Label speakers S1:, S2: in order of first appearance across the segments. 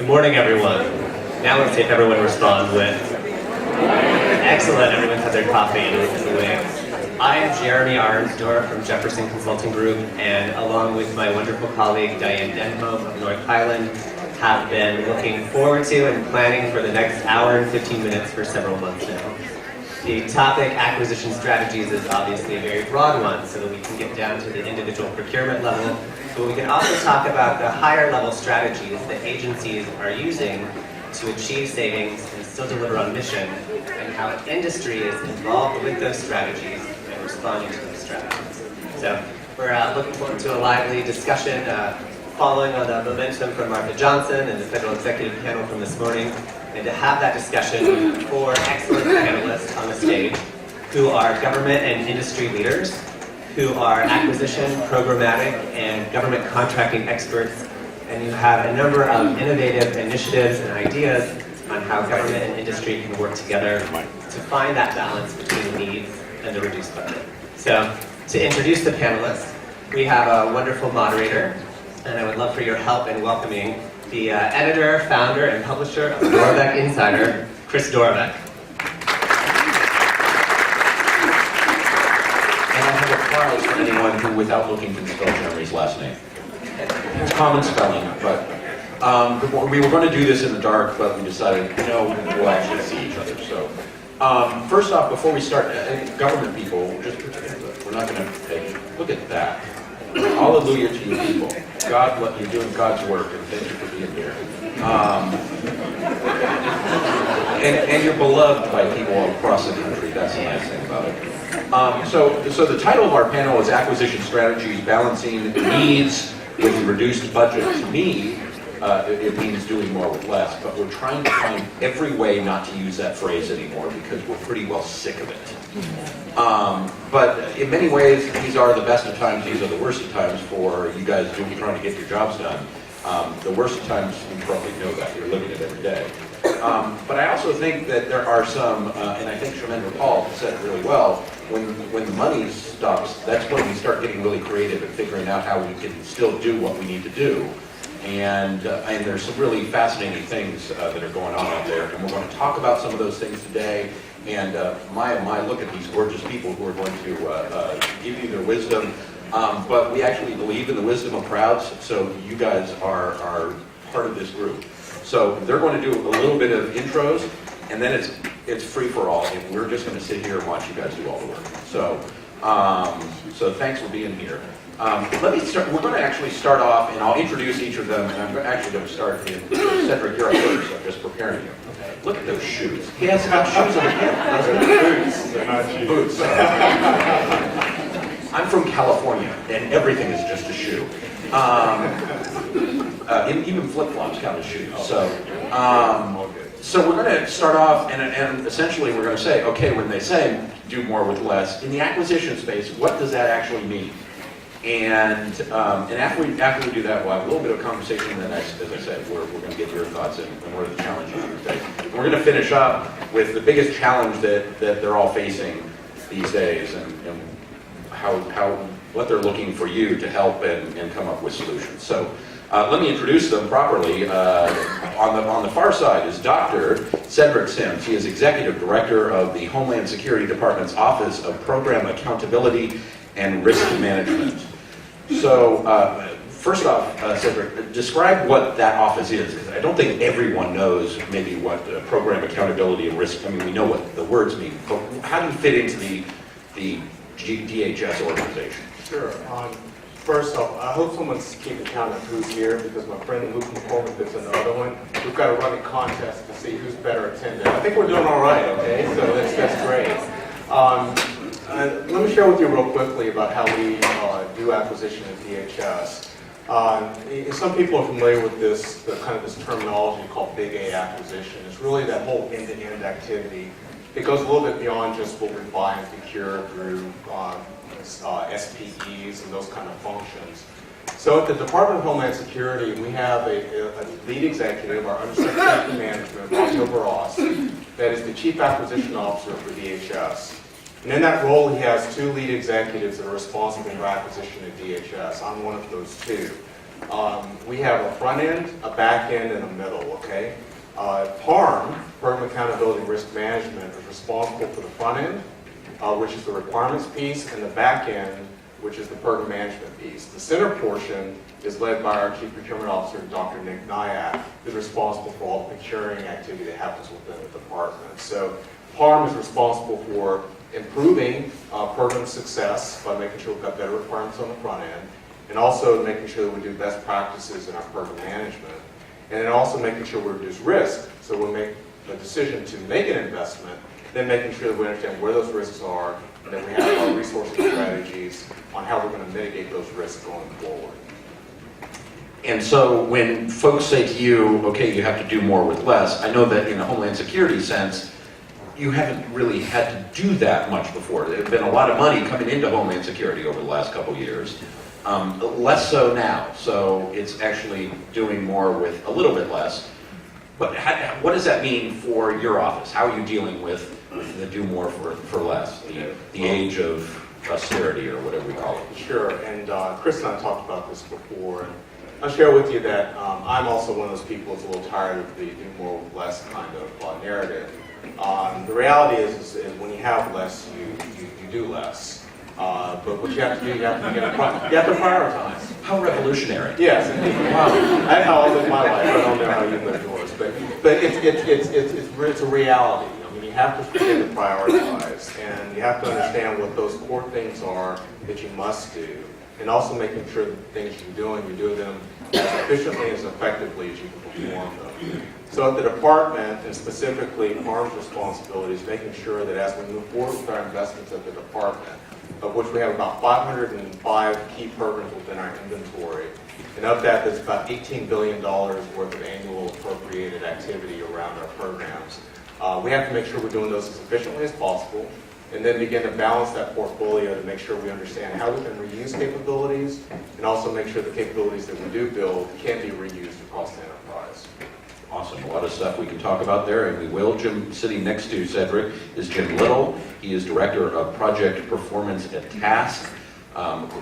S1: Good morning, everyone. Now let's see if everyone responds with, excellent, everyone's had their coffee and is in the wings. I am Jeremy Arnsdorf from Jefferson Consulting Group, and along with my wonderful colleague Diane Denholm of North Highland, have been looking forward to and planning for the next hour and 15 minutes for several months now. The topic, acquisition strategies, is obviously a very broad one, so that we can get down to the individual procurement level, but we can also talk about the higher level strategies that agencies are using to achieve savings and still deliver on mission, and how industry is involved with those strategies and responding to those strategies. So we're looking forward to a lively discussion following on the momentum from Martha Johnson and the Federal Executive Panel from this morning, and to have that discussion for excellent panelists on the stage who are government and industry leaders, who are acquisition, programmatic, and government contracting experts, and who have a number of innovative initiatives and ideas on how government and industry can work together to find that balance between the needs and the reduced budget. So, to introduce the panelists, we have a wonderful moderator, and I would love for your help in welcoming the editor, founder, and publisher of the Dorbeck Insider, Chris Dorbeck.
S2: And I have a prize for anyone who, without looking, can spell Jeremy's last name. It's common spelling, but we were going to do this in the dark, but we decided, no, we'll actually see each other. So, first off, before we start, government people, just we're not going to look at that. Hallelujah to you people. God, you're doing God's work, and thank you for being here. And you're beloved by people across the country. That's the nice thing about it. So the title of our panel is Acquisition Strategies, Balancing Needs with Reduced Budget. To me, it means doing more with less, but we're trying to find every way not to use that phrase anymore because we're pretty well sick of it. But in many ways, these are the best of times, these are the worst of times for you guys trying to get your jobs done. The worst of times, you probably know that, you're living it every day. But I also think that there are some, and I think Shamendra Paul said it really well, when the money stops, that's when we start getting really creative and figuring out how we can still do what we need to do. And there's some really fascinating things that are going on out there, and we're going to talk about some of those things today. And my look at these gorgeous people who are going to give you their wisdom. But we actually believe in the wisdom of crowds, so you guys are part of this group. So they're going to do a little bit of intros, and then it's free for all, and we're just going to sit here and watch you guys do all the work. So thanks for being here. Let me start. We're going to actually start off, and I'll introduce each of them, and I'm actually going to start in Cedric, you're up first. I'm just preparing you. Okay. Look at those shoes. He has got shoes on the camera. Those are boots. They're not shoes. Boots. I'm from California, and everything is just a shoe. Even flip-flops count as shoes. So we're going to start off, and essentially we're going to say, okay, when they say do more with less, in the acquisition space, what does that actually mean? And after we do that, we'll have a little bit of conversation, and then, as I said, we're going to get your thoughts and what are the challenges you face. And we're going to finish up with the biggest challenge that they're all facing these days, and what they're looking for you to help and come up with solutions. So let me introduce them properly. On the far side is Dr. Cedric Sims. He is Executive Director of the Homeland Security Department's Office of Program Accountability and Risk Management. So, first off, Cedric, describe what that office is, because I don't think everyone knows maybe what program accountability and risk, I mean, we know what the words mean, but how do you fit into the DHS organization?
S3: Sure. First off, I hope someone's keeping count of who's here, because my friend Luke McCormick is another one. We've got a running contest to see who's better attended. I think we're doing all right, okay? So that's great. Let me share with you real quickly about how we do acquisition at DHS. Some people are familiar with this terminology called Big A acquisition. It's really that whole end-to-end activity. It goes a little bit beyond just what we buy and procure through SPEs and those kind of functions. So at the Department of Homeland Security, we have a lead executive, our Undersecretary of Management, October Ross, that is the Chief Acquisition Officer for DHS. And in that role, he has two lead executives that are responsible for acquisition at DHS. I'm one of those two. We have a front end, a back end, and a middle, okay? PARM, Program Accountability and Risk Management, is responsible for the front end, which is the requirements piece, and the back end, which is the program management piece. The center portion is led by our Chief Procurement Officer, Dr. Nick Nyack, who's responsible for all the procuring activity that happens within the department. So PARM is responsible for improving program success by making sure we've got better requirements on the front end, and also making sure that we do best practices in our program management, and then also making sure we reduce risk. So we make a decision to make an investment, then making sure that we understand where those risks are, and that we have our resources and strategies on how we're going to mitigate those risks going forward.
S2: And so when folks say to you, okay, you have to do more with less, I know that in a Homeland Security sense, you haven't really had to do that much before. There's been a lot of money coming into Homeland Security over the last couple of years. Less so now, so it's actually doing more with a little bit less. But what does that mean for your office? How are you dealing with the do more for less, the age of austerity or whatever we call it?
S3: Sure, and Chris and I talked about this before. And I'll share with you that I'm also one of those people who's a little tired of the do more with less kind of narrative. The reality is when you have less, you do less. But what you have to do, you have to prioritize.
S2: How revolutionary.
S3: Yes, indeed. Wow. That's how I live my life. I don't know how you live yours. But it's a reality. I mean, you have to begin to prioritize, and you have to understand what those core things are that you must do, and also making sure that the things you're doing them as efficiently, as effectively as you can perform them. So at the department, and specifically PARM's responsibility, is making sure that as we move forward with our investments at the department, of which we have about 505 key programs within our inventory, and of that, there's about $18 billion worth of annual appropriated activity around our programs. We have to make sure we're doing those as efficiently as possible, and then begin to balance that portfolio to make sure we understand how we can reuse capabilities, and also make sure the capabilities that we do build can be reused across the enterprise.
S2: Awesome, a lot of stuff we can talk about there, and we will. Jim, sitting next to Cedric is Jim Little. He is Director of Project Performance at TASK.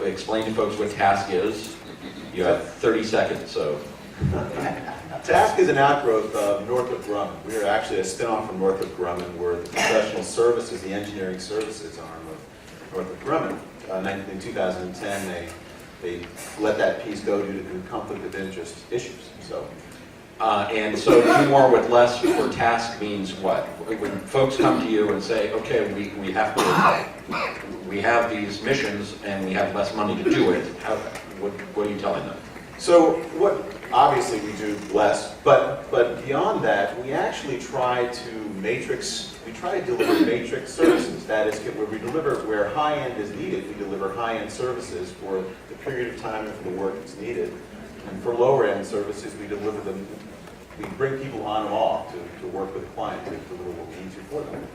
S2: Explain to folks what TASK is. You have 30 seconds, so.
S4: TASK is an outgrowth of Northrop Grumman. We are actually a spin-off from Northrop Grumman. We're the professional services, the engineering services arm of Northrop Grumman. In 2010, they let that piece go due to conflict of interest issues.
S2: And so do more with less for TASK means what? When folks come to you and say, okay, we have these missions and we have less money to do it, what are you telling them?
S4: So obviously we do less, but beyond that, we actually try to deliver matrix services. That is, where we deliver where high-end is needed, we deliver high-end services for the period of time and for the work that's needed. And for lower-end services, we bring people on and off to work with the client to deliver what we need to for them.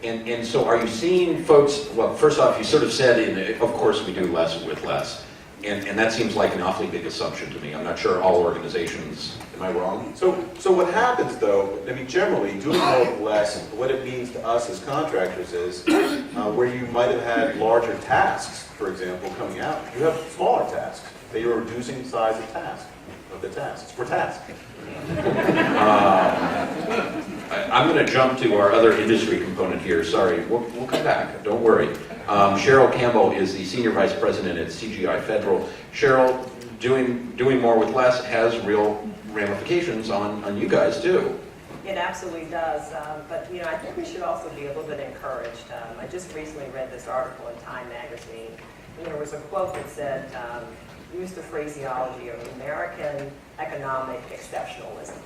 S2: And so are you seeing folks, well, first off, you sort of said, of course we do less with less. And that seems like an awfully big assumption to me. I'm not sure all organizations, am I wrong?
S4: So what happens though, I mean, generally, doing more with less, what it means to us as contractors is, where you might have had larger tasks, for example, coming out, you have smaller tasks. That you're reducing the size of the tasks. For task.
S2: I'm going to jump to our other industry component here. Sorry, we'll come back. Don't worry. Cheryl Campbell is the Senior Vice President at CGI Federal. Cheryl, doing more with less has real ramifications on you guys too.
S5: It absolutely does, but I think we should also be a little bit encouraged. I just recently read this article in Time magazine. And there was a quote that said, use the phraseology of American economic exceptionalism.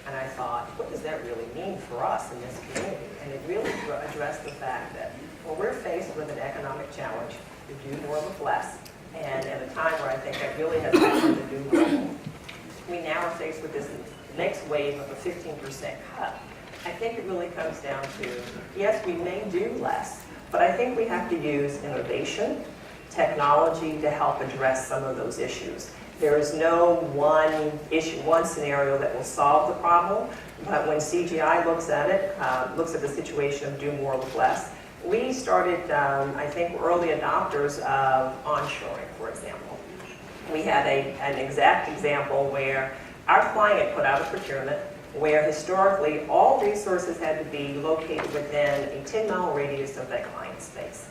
S5: And I thought, what does that really mean for us in this community? And it really addressed the fact that when we're faced with an economic challenge, we do more with less. And at a time where I think that really has nothing to do with, we now are faced with this next wave of a 15% cut. I think it really comes down to, yes, we may do less, but I think we have to use innovation, technology to help address some of those issues. There is no one issue, one scenario that will solve the problem, but when CGI looks at it, looks at the situation of do more with less, we started, I think, early adopters of onshoring, for example. We had an exact example where our client put out a procurement where historically all resources had to be located within a 10-mile radius of that client's space.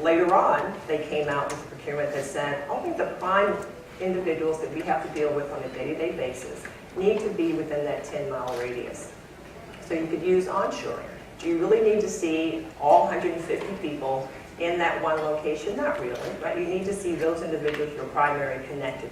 S5: Later on, they came out with a procurement that said only the prime individuals that we have to deal with on a day-to-day basis need to be within that 10-mile radius. So you could use onshoring. Do you really need to see all 150 people in that one location? Not really, right? You need to see those individuals you're primarily connected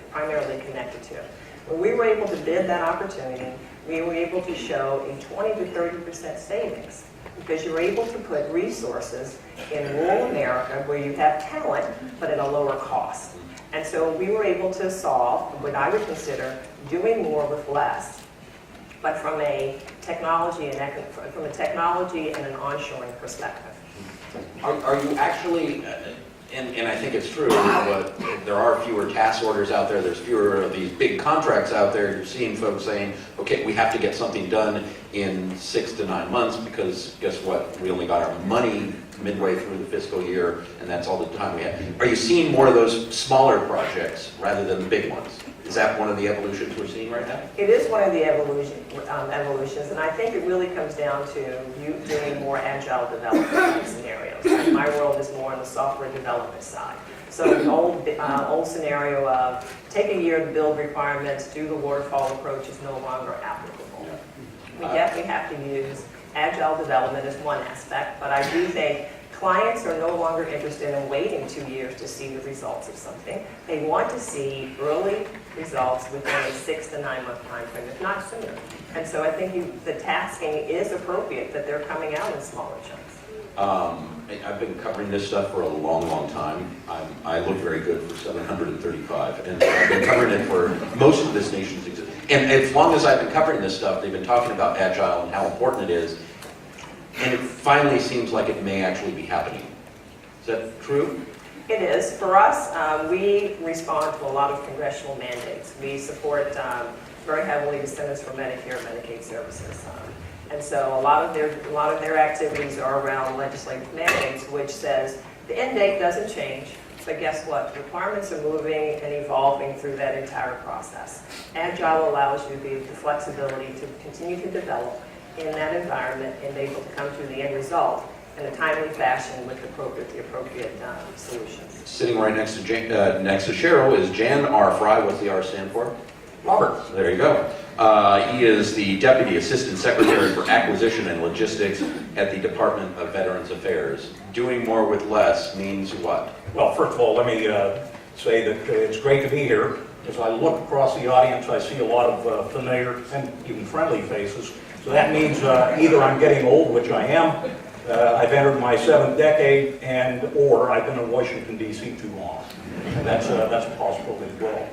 S5: to. When we were able to bid that opportunity, we were able to show a 20 to 30% savings because you're able to put resources in rural America where you have talent, but at a lower cost. And so we were able to solve what I would consider doing more with less, but from a technology and an onshoring perspective.
S2: Are you actually, and I think it's true, but there are fewer task orders out there, there's fewer of these big contracts out there, you're seeing folks saying, okay, we have to get something done in 6 to 9 months because guess what, we only got our money midway through the fiscal year and that's all the time we have. Are you seeing more of those smaller projects rather than the big ones? Is that one of the evolutions we're seeing right now?
S5: It is one of the evolutions, and I think it really comes down to you doing more agile development type scenarios. My world is more on the software development side. So the old scenario of take a year to build requirements, do the waterfall approach is no longer applicable. We definitely have to use agile development as one aspect, but I do think clients are no longer interested in waiting 2 years to see the results of something. They want to see early results within a 6 to 9 month time frame, if not sooner. And so I think the tasking is appropriate that they're coming out in smaller chunks.
S2: I've been covering this stuff for a long, long time. I look very good for 735, and I've been covering it for most of this nation's existence. And as long as I've been covering this stuff, they've been talking about agile and how important it is. And it finally seems like it may actually be happening. Is that true?
S5: It is. For us, we respond to a lot of congressional mandates. We support very heavily the Centers for Medicare and Medicaid Services. And so a lot of their activities are around legislative mandates, which says the end date doesn't change, but guess what? Requirements are moving and evolving through that entire process. Agile allows you the flexibility to continue to develop in that environment and be able to come to the end result in a timely fashion with the appropriate solutions.
S2: Sitting right next to Cheryl is Jan R. Fry. What's the R stand for?
S3: Robert.
S2: There you go. He is the Deputy Assistant Secretary for Acquisition and Logistics at the Department of Veterans Affairs. Doing more with less means what?
S6: Well, first of all, let me say that it's great to be here. As I look across the audience, I see a lot of familiar and even friendly faces. So that means either I'm getting old, which I am, I've entered my 7th decade, or I've been in Washington, D.C. too long. And that's a possibility as well.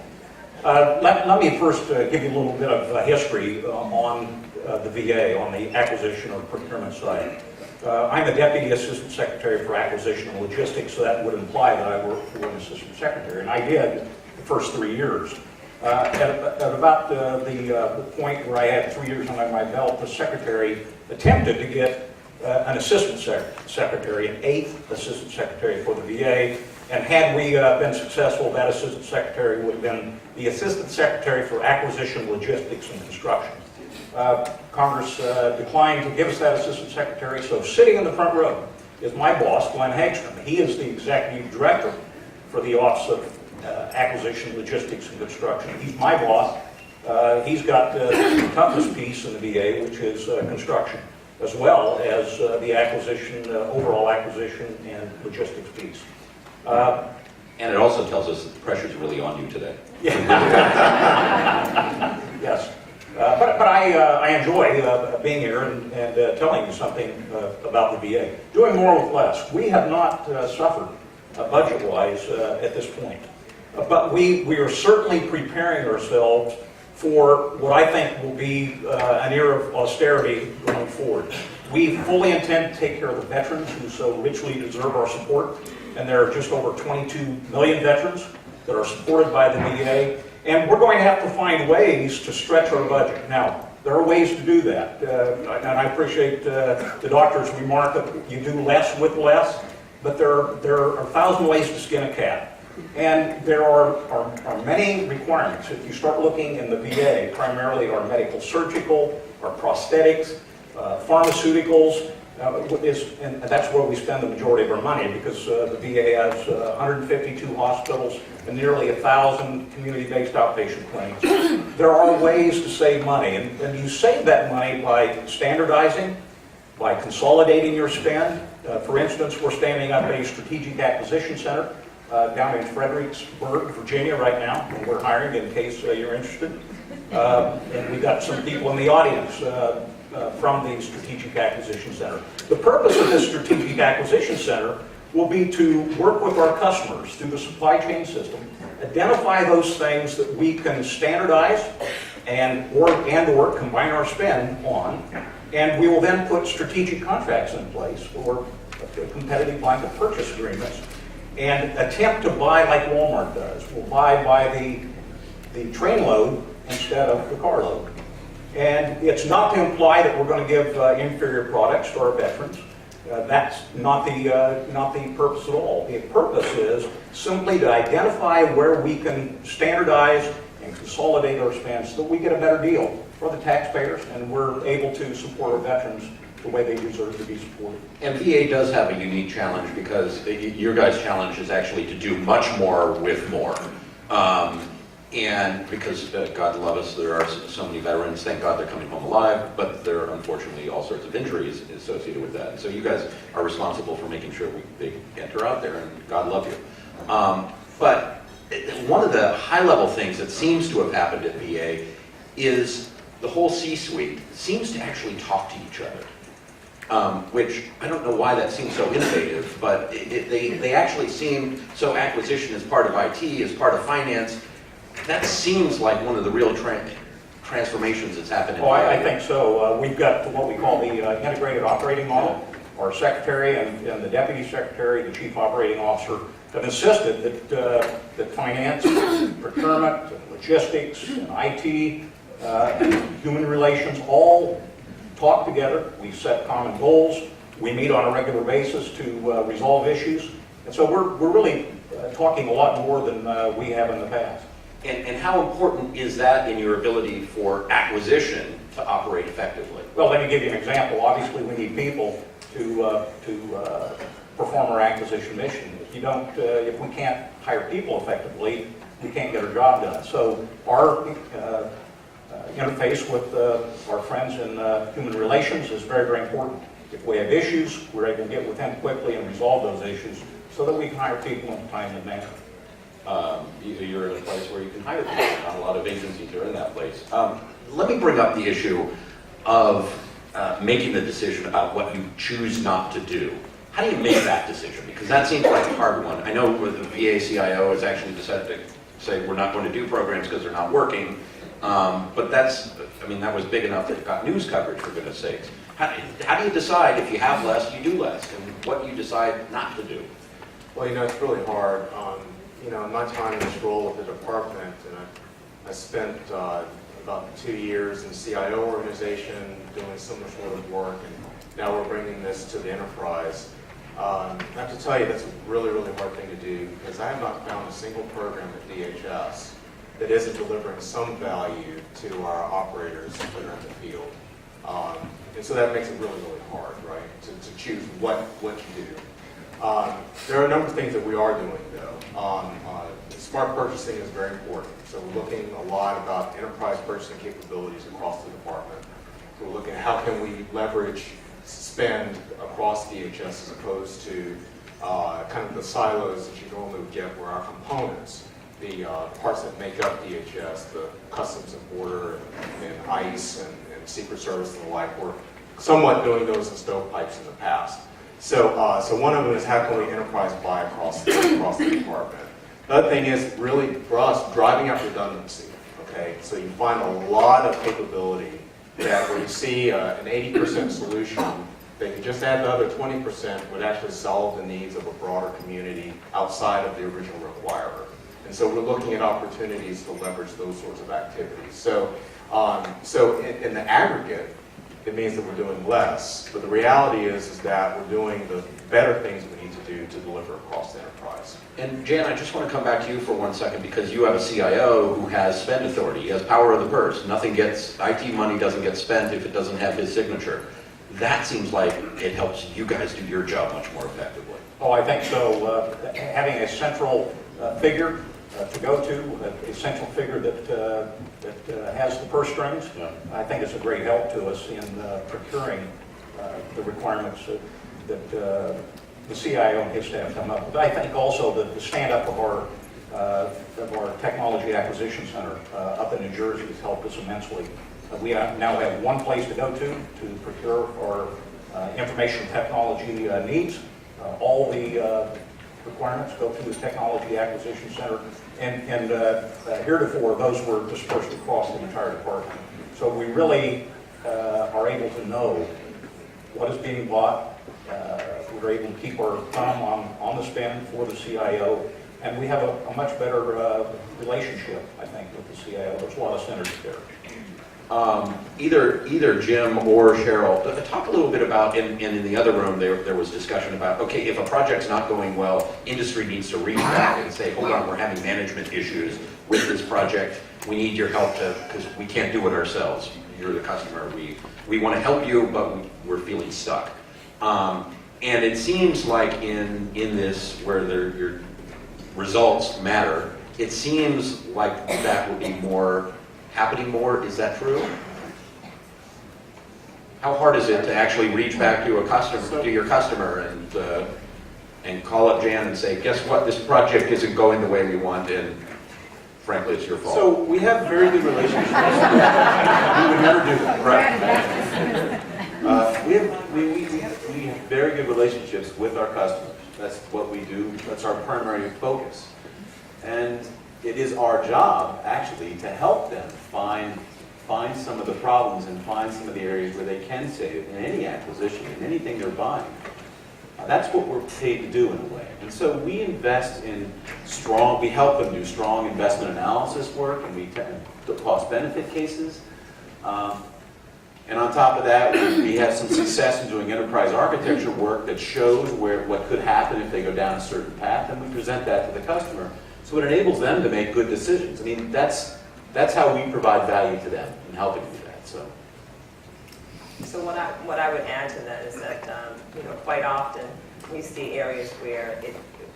S6: Let me first give you a little bit of history on the VA, on the acquisition or procurement side. I'm the Deputy Assistant Secretary for Acquisition and Logistics, so that would imply that I work for an Assistant Secretary, and I did the first 3 years. At about the point where I had 3 years under my belt, the Secretary attempted to get an Assistant Secretary, an 8th Assistant Secretary for the VA, and had we been successful, that Assistant Secretary would have been the Assistant Secretary for Acquisition, Logistics, and Construction. Congress declined to give us that Assistant Secretary, so sitting in the front row is my boss, Glenn Hagstrom. He is the Executive Director for the Office of Acquisition, Logistics, and Construction. He's my boss. He's got the toughest piece in the VA, which is construction, as well as the acquisition, overall acquisition and logistics piece.
S2: And it also tells us that the pressure's really on you today.
S6: Yeah. Yes. But I enjoy being here and telling you something about the VA. Doing more with less. We have not suffered budget-wise at this point. But we are certainly preparing ourselves for what I think will be an era of austerity going forward. We fully intend to take care of the veterans who so richly deserve our support. And there are just over 22 million veterans that are supported by the VA. And we're going to have to find ways to stretch our budget. Now, there are ways to do that. And I appreciate the doctor's remark that you do less with less. But there are 1,000 ways to skin a cat. And there are many requirements. If you start looking in the VA, primarily our medical surgical, our prosthetics, pharmaceuticals, and that's where we spend the majority of our money, because the VA has 152 hospitals and nearly 1,000 community-based outpatient clinics. There are ways to save money, and you save that money by standardizing, by consolidating your spend. For instance, we're standing up a strategic acquisition center down in Fredericksburg, Virginia right now, and we're hiring in case you're interested. And we've got some people in the audience from the Strategic Acquisition Center. The purpose of this Strategic Acquisition Center will be to work with our customers through the supply chain system, identify those things that we can standardize or combine our spend on, and we will then put strategic contracts in place or competitive blanket purchase agreements and attempt to buy like Walmart does. We'll buy by the train load instead of the car load. And it's not to imply that we're going to give inferior products to our veterans. That's not the purpose at all. The purpose is simply to identify where we can standardize and consolidate our spend so that we get a better deal for the taxpayers and we're able to support our veterans the way they deserve to be supported.
S2: And VA does have a unique challenge because your guys' challenge is actually to do much more with more. And because, God love us, there are so many veterans, thank God they're coming home alive, but there are unfortunately all sorts of injuries associated with that. And so you guys are responsible for making sure they enter out there, and God love you. But one of the high-level things that seems to have happened at VA is the whole C-suite seems to actually talk to each other. Which I don't know why that seems so innovative, but they actually seem, so acquisition is part of IT, is part of finance. That seems like one of the real transformations that's happened in
S6: Oh, I think so. We've got what we call the integrated operating model. Our secretary and the deputy secretary, the chief operating officer, have insisted that finance, procurement, logistics, and IT, and human relations all talk together. We set common goals. We meet on a regular basis to resolve issues. And so we're really talking a lot more than we have in the past.
S2: And how important is that in your ability for acquisition to operate effectively?
S6: Well, let me give you an example. Obviously, we need people to perform our acquisition mission. If we can't hire people effectively, we can't get our job done. So our interface with our friends in human relations is very, very important. If we have issues, we're able to get with them quickly and resolve those issues so that we can hire people in a timely manner.
S2: You're in a place where you can hire people. Not a lot of agencies are in that place. Let me bring up the issue of making the decision about what you choose not to do. How do you make that decision? Because that seems like a hard one. I know the VA CIO has actually decided to say we're not going to do programs because they're not working. But that was big enough that it got news coverage, for goodness sakes. How do you decide if you have less, you do less, and what you decide not to do?
S3: Well, it's really hard. In my time in this role with the department, and I spent about 2 years in the CIO organization doing similar sort of work, and now we're bringing this to the enterprise. I have to tell you, that's a really, really hard thing to do, because I have not found a single program at DHS that isn't delivering some value to our operators that are in the field. And so that makes it really, really hard, right, to choose what to do. There are a number of things that we are doing, though. Smart purchasing is very important. So we're looking a lot about enterprise purchasing capabilities across the department. So we're looking at how can we leverage spend across DHS as opposed to kind of the silos that you normally would get where our components, the parts that make up DHS, the Customs and Border and ICE and Secret Service and the like, we're somewhat doing those in stovepipes in the past. So one of them is how can we enterprise buy across the department. The other thing is really, for us, driving up redundancy, okay? So you find a lot of capability that where you see an 80% solution, they can just add the other 20% would actually solve the needs of a broader community outside of the original requirer. And so we're looking at opportunities to leverage those sorts of activities. So in the aggregate, it means that we're doing less. But the reality is that we're doing
S4: better things we need to do to deliver across the enterprise.
S2: And Jan, I just want to come back to you for 1 second because you have a CIO who has spend authority. He has power of the purse. IT money doesn't get spent if it doesn't have his signature. That seems like it helps you guys do your job much more effectively.
S6: Oh, I think so. Having a central figure to go to, a central figure that has the purse strings,
S2: Yeah.
S6: I think it's a great help to us in procuring the requirements that the CIO and his staff come up with. I think also that the stand-up of our technology acquisition center up in New Jersey has helped us immensely. We now have one place to go to procure our information technology needs. All the requirements go to the technology acquisition center, and heretofore those were dispersed across the entire department. So we really are able to know what is being bought. We're able to keep our thumb on the spend for the CIO, and we have a much better relationship, I think, with the CIO. There's a lot of synergy there.
S2: Either Jim or Cheryl, talk a little bit about, and in the other room there was discussion about, okay, if a project's not going well, industry needs to reach back and say, hold on, we're having management issues with this project. We need your help because we can't do it ourselves. You're the customer. We want to help you, but we're feeling stuck. And it seems like in this, where your results matter, it seems like that would be happening more. Is that true? How hard is it to actually reach back to your customer, and call up Jan and say, guess what, this project isn't going the way we want, and frankly, it's your fault.
S4: So we have very good relationships. We would never do that.
S2: Right.
S4: We have very good relationships with our customers. That's what we do. That's our primary focus. And it is our job, actually, to help them find some of the problems and find some of the areas where they can save in any acquisition, in anything they're buying. That's what we're paid to do in a way. And so we invest in we help them do strong investment analysis work, and we do cost benefit cases. And on top of that, we have some success in doing enterprise architecture work that shows what could happen if they go down a certain path, and we present that to the customer. So it enables them to make good decisions. I mean, that's how we provide value to them in helping do that.
S5: So what I would add to that is that quite often we see areas where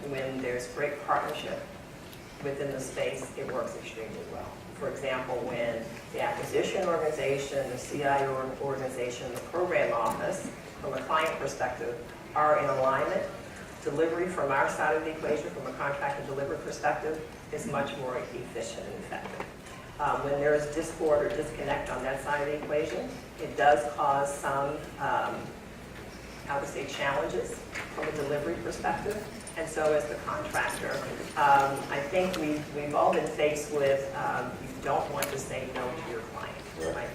S5: when there's great partnership within the space, it works extremely well. For example, when the acquisition organization, the CIO organization, the program office, from a client perspective, are in alignment, delivery from our side of the equation, from a contract and delivery perspective, is much more efficient and effective. When there is discord or disconnect on that side of the equation, it does cause some, I would say, challenges from a delivery perspective. And so as the contractor, I think we've all been faced with, you don't want to say no to your client, right?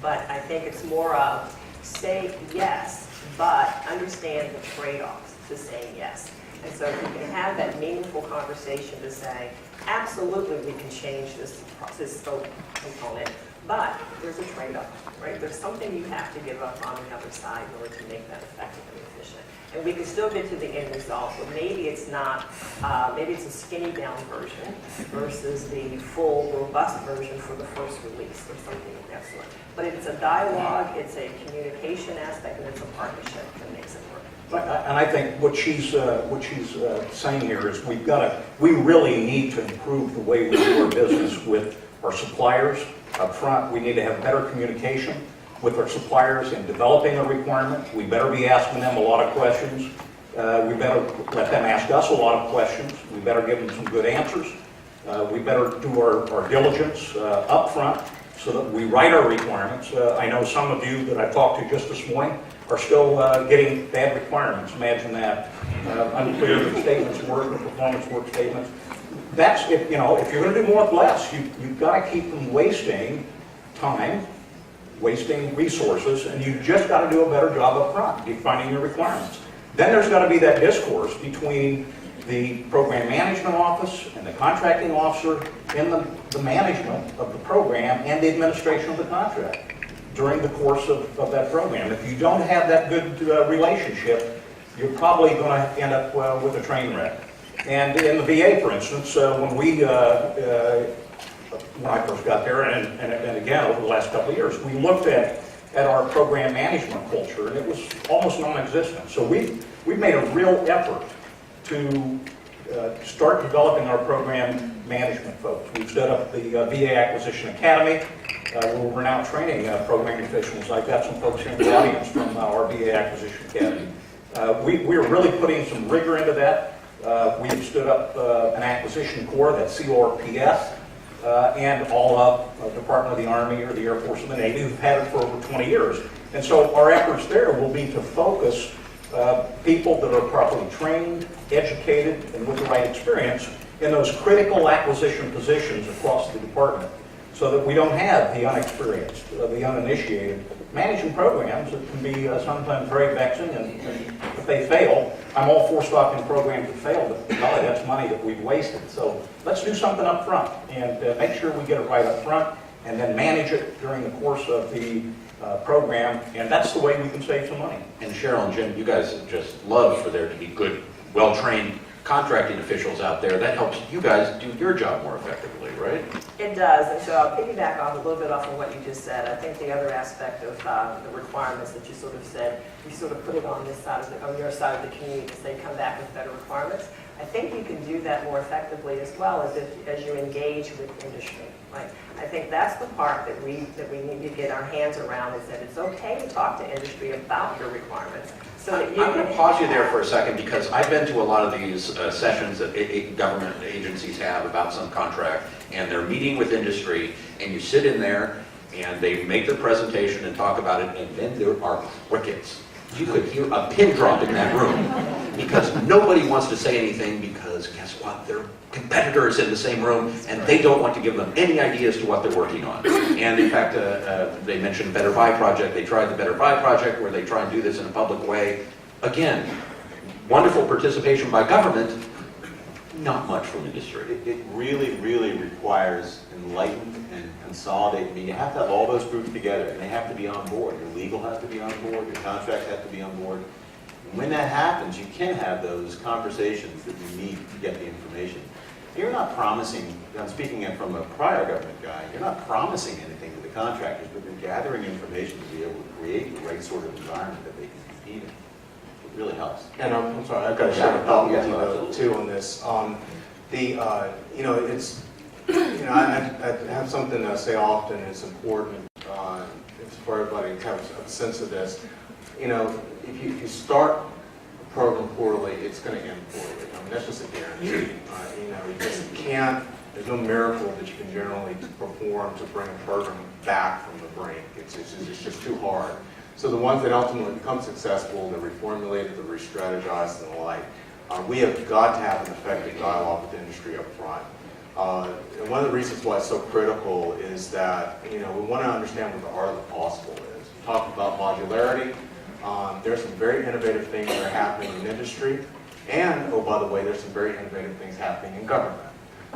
S5: But I think it's more of say yes, but understand the trade-offs to saying yes. And so if you can have that meaningful conversation to say, absolutely we can change this scope component, but there's a trade-off, right? There's something you have to give up on the other side in order to make that effective and efficient. And we can still get to the end result, but maybe it's not, maybe it's a skinny down version versus the full, robust version for the first release or something of that sort. But it's a dialogue, it's a communication aspect, and it's a partnership that makes it work.
S6: And I think what she's saying here is we really need to improve the way we do our business with our suppliers up front. We need to have better communication with our suppliers in developing a requirement. We better be asking them a lot of questions. We better let them ask us a lot of questions. We better give them some good answers. We better do our diligence up front so that we write our requirements. I know some of you that I talked to just this morning are still getting bad requirements. Imagine that. Unclear statements of work, or performance work statements. That's, if you're going to do more with less, you've got to keep from wasting time, wasting resources, and you've just got to do a better job up front defining your requirements. Then there's got to be that discourse between the program management office and the contracting officer in the management of the program and the administration of the contract during the course of that program. If you don't have that good relationship, you're probably going to end up with a train wreck. And in the VA, for instance, when I first got there, and again over the last couple of years, we looked at our program management culture, and it was almost non-existent. So we've made a real effort to start developing our program management folks. We've set up the VA Acquisition Academy, where we're now training program officials. I've got some folks here in the audience from our VA Acquisition Academy. We're really putting some rigor into that. We have stood up an acquisition corps, that's CORPS, and all of Department of the Army or the Air Force and the Navy who've had it for over 20 years. And so our efforts there will be to focus people that are properly trained, educated, and with the right experience in those critical acquisition positions across the department, so that we don't have the unexperienced, the uninitiated. Managing programs, it can be sometimes very vexing, and if they fail, I'm all for stopping programs that fail, but golly, that's money that we've wasted. So let's do something up front and make sure we get it right up front, and then manage it during the course of the program, and that's the way we can save some money.
S2: And Cheryl and Jim, you guys just love for there to be good, well-trained contracting officials out there. That helps you guys do your job more effectively, right?
S5: It does, and so I'll piggyback off a little bit off of what you just said. I think the other aspect of the requirements that you sort of said, you sort of put it on this side of on your side of the community to say come back with better requirements. I think you can do that more effectively as well as you engage with industry. Right? I think that's the part that we need to get our hands around, is that it's okay to talk to industry about your requirements. So that you
S2: I'm going to pause you there for a second, because I've been to a lot of these sessions that government agencies have about some contract, and they're meeting with industry, and you sit in there, and they make their presentation and talk about it, and then there are crickets. You could hear a pin drop in that room, because nobody wants to say anything, because guess what? Their competitors in the same room, and they don't want to give them any idea as to what they're working on. And in fact, they mentioned Better Buy Project. They tried the Better Buy Project, where they try and do this in a public way. Again, wonderful participation by government, not much from industry.
S4: It really, really requires enlightened and consolidated. I mean, you have to have all those groups together, and they have to be on board. Your legal has to be on board, your contract has to be on board. And when that happens, you can have those conversations that you need to get the information. You're not promising, I'm speaking from a prior government guy, you're not promising anything to the contractors, but you're gathering information to be able to create the right sort of environment that they can compete in. It really helps.
S3: And I'm sorry, I've got to share a thought with you too on this. I have something that I say often. It's important. It's for everybody to have a sense of this. You know, if you start a program poorly, it's going to end poorly. I mean, that's just a guarantee. You just can't. There's no miracle that you can generally perform to bring a program back from the brink. It's just too hard. So the ones that ultimately become successful, they're reformulated, they're re-strategized, and the like. We have got to have an effective dialogue with the industry up front. And one of the reasons why it's so critical is that, we want to understand what the art of the possible is. We talked about modularity. There's some very innovative things that are happening in industry. And, oh, by the way, there's some very innovative things happening in government.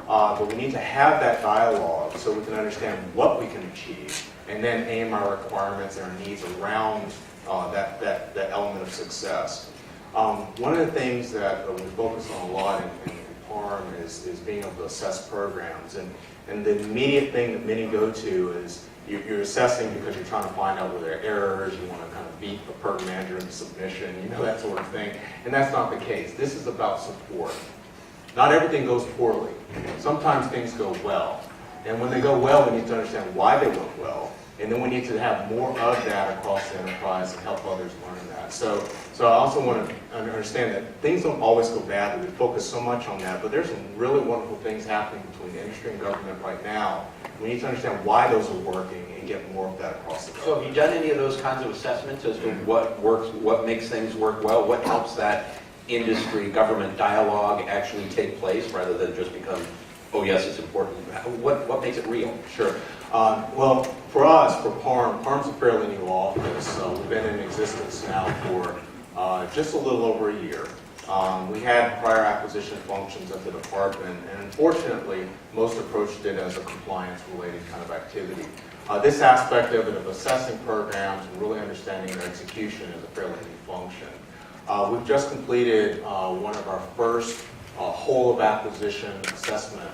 S3: But we need to have that dialogue so we can understand what we can achieve, and then aim our requirements and our needs around that element of success. One of the things that we focus on a lot in PARM is being able to assess programs. And the immediate thing that many go to is you're assessing because you're trying to find out where there are errors, you want to kind of beat the program manager in submission, that sort of thing. And that's not the case. This is about support. Not everything goes poorly. Sometimes things go well. And when they go well, we need to understand why they went well. And then we need to have more of that across the enterprise and help others learn that. So I also want to understand that things don't always go badly. We focus so much on that, but there's some really wonderful things happening between industry and government right now. We need to understand why those are working and get more of that across the government.
S2: So have you done any of those kinds of assessments as to what works, what makes things work well, what helps that industry-government dialogue actually take place rather than just become, oh yes, it's important. What makes it real?
S3: Sure. Well, for us, for PARM's a fairly new office. We've been in existence now for just a little over a year. We had prior acquisition functions at the department, and unfortunately, most approached it as a compliance-related kind of activity. This aspect of it, of assessing programs and really understanding their execution, is a fairly new function. We've just completed one of our first whole of acquisition assessment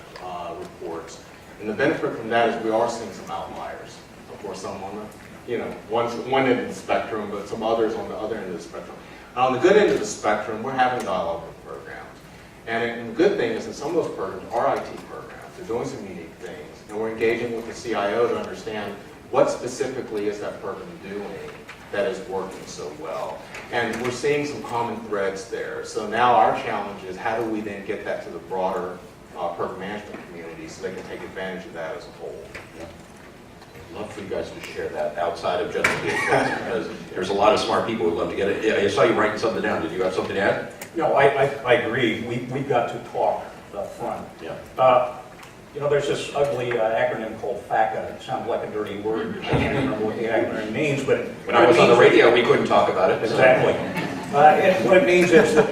S3: reports. And the benefit from that is we are seeing some outliers. Of course, some on the, one end of the spectrum, but some others on the other end of the spectrum. And on the good end of the spectrum, we're having dialogue with programs. And the good thing is that some of those programs are IT programs. They're doing some unique things. And we're engaging with the CIO to understand what specifically is that program doing that is working so well. And we're seeing some common threads there. So now our challenge is how do we then get that to the broader program management community so they can take advantage of that as a whole.
S2: Yeah. I'd love for you guys to share that outside of just the DHS, because there's a lot of smart people who love to get it. Yeah, I saw you writing something down. Did you have something to add?
S6: No, I agree. We've got to talk up front.
S2: Yeah.
S6: There's this ugly acronym called FACA. It sounds like a dirty word. I can't remember what the acronym means, but
S2: When I was on the radio, we couldn't talk about it.
S6: Exactly. What it means is that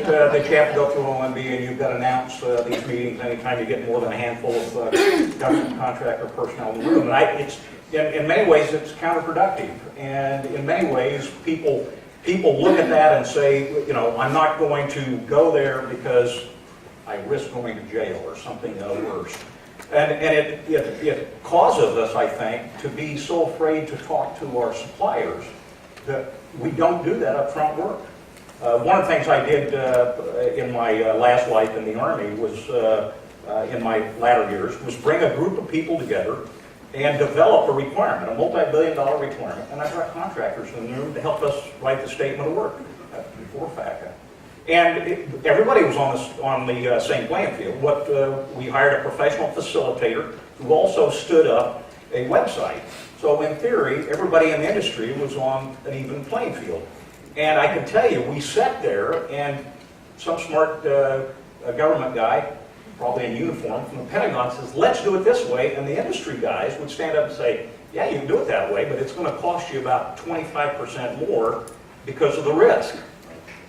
S6: you have to go through OMB and you've got to announce these meetings anytime you get more than a handful of government contractor personnel in the room. And in many ways, it's counterproductive. And in many ways, people look at that and say, I'm not going to go there because I risk going to jail or something worse. And it causes us, I think, to be so afraid to talk to our suppliers that we don't do that upfront work. One of the things I did in my last life in the Army was, in my latter years, was bring a group of people together and develop a requirement, a multi-billion-dollar requirement. And I brought contractors in the room to help us write the statement of work before FACA. And everybody was on the same playing field. We hired a professional facilitator who also stood up a website. So in theory, everybody in the industry was on an even playing field. And I can tell you, we sat there and some smart government guy, probably in uniform from the Pentagon, says, let's do it this way. And the industry guys would stand up and say, yeah, you can do it that way, but it's going to cost you about 25% more because of the risk.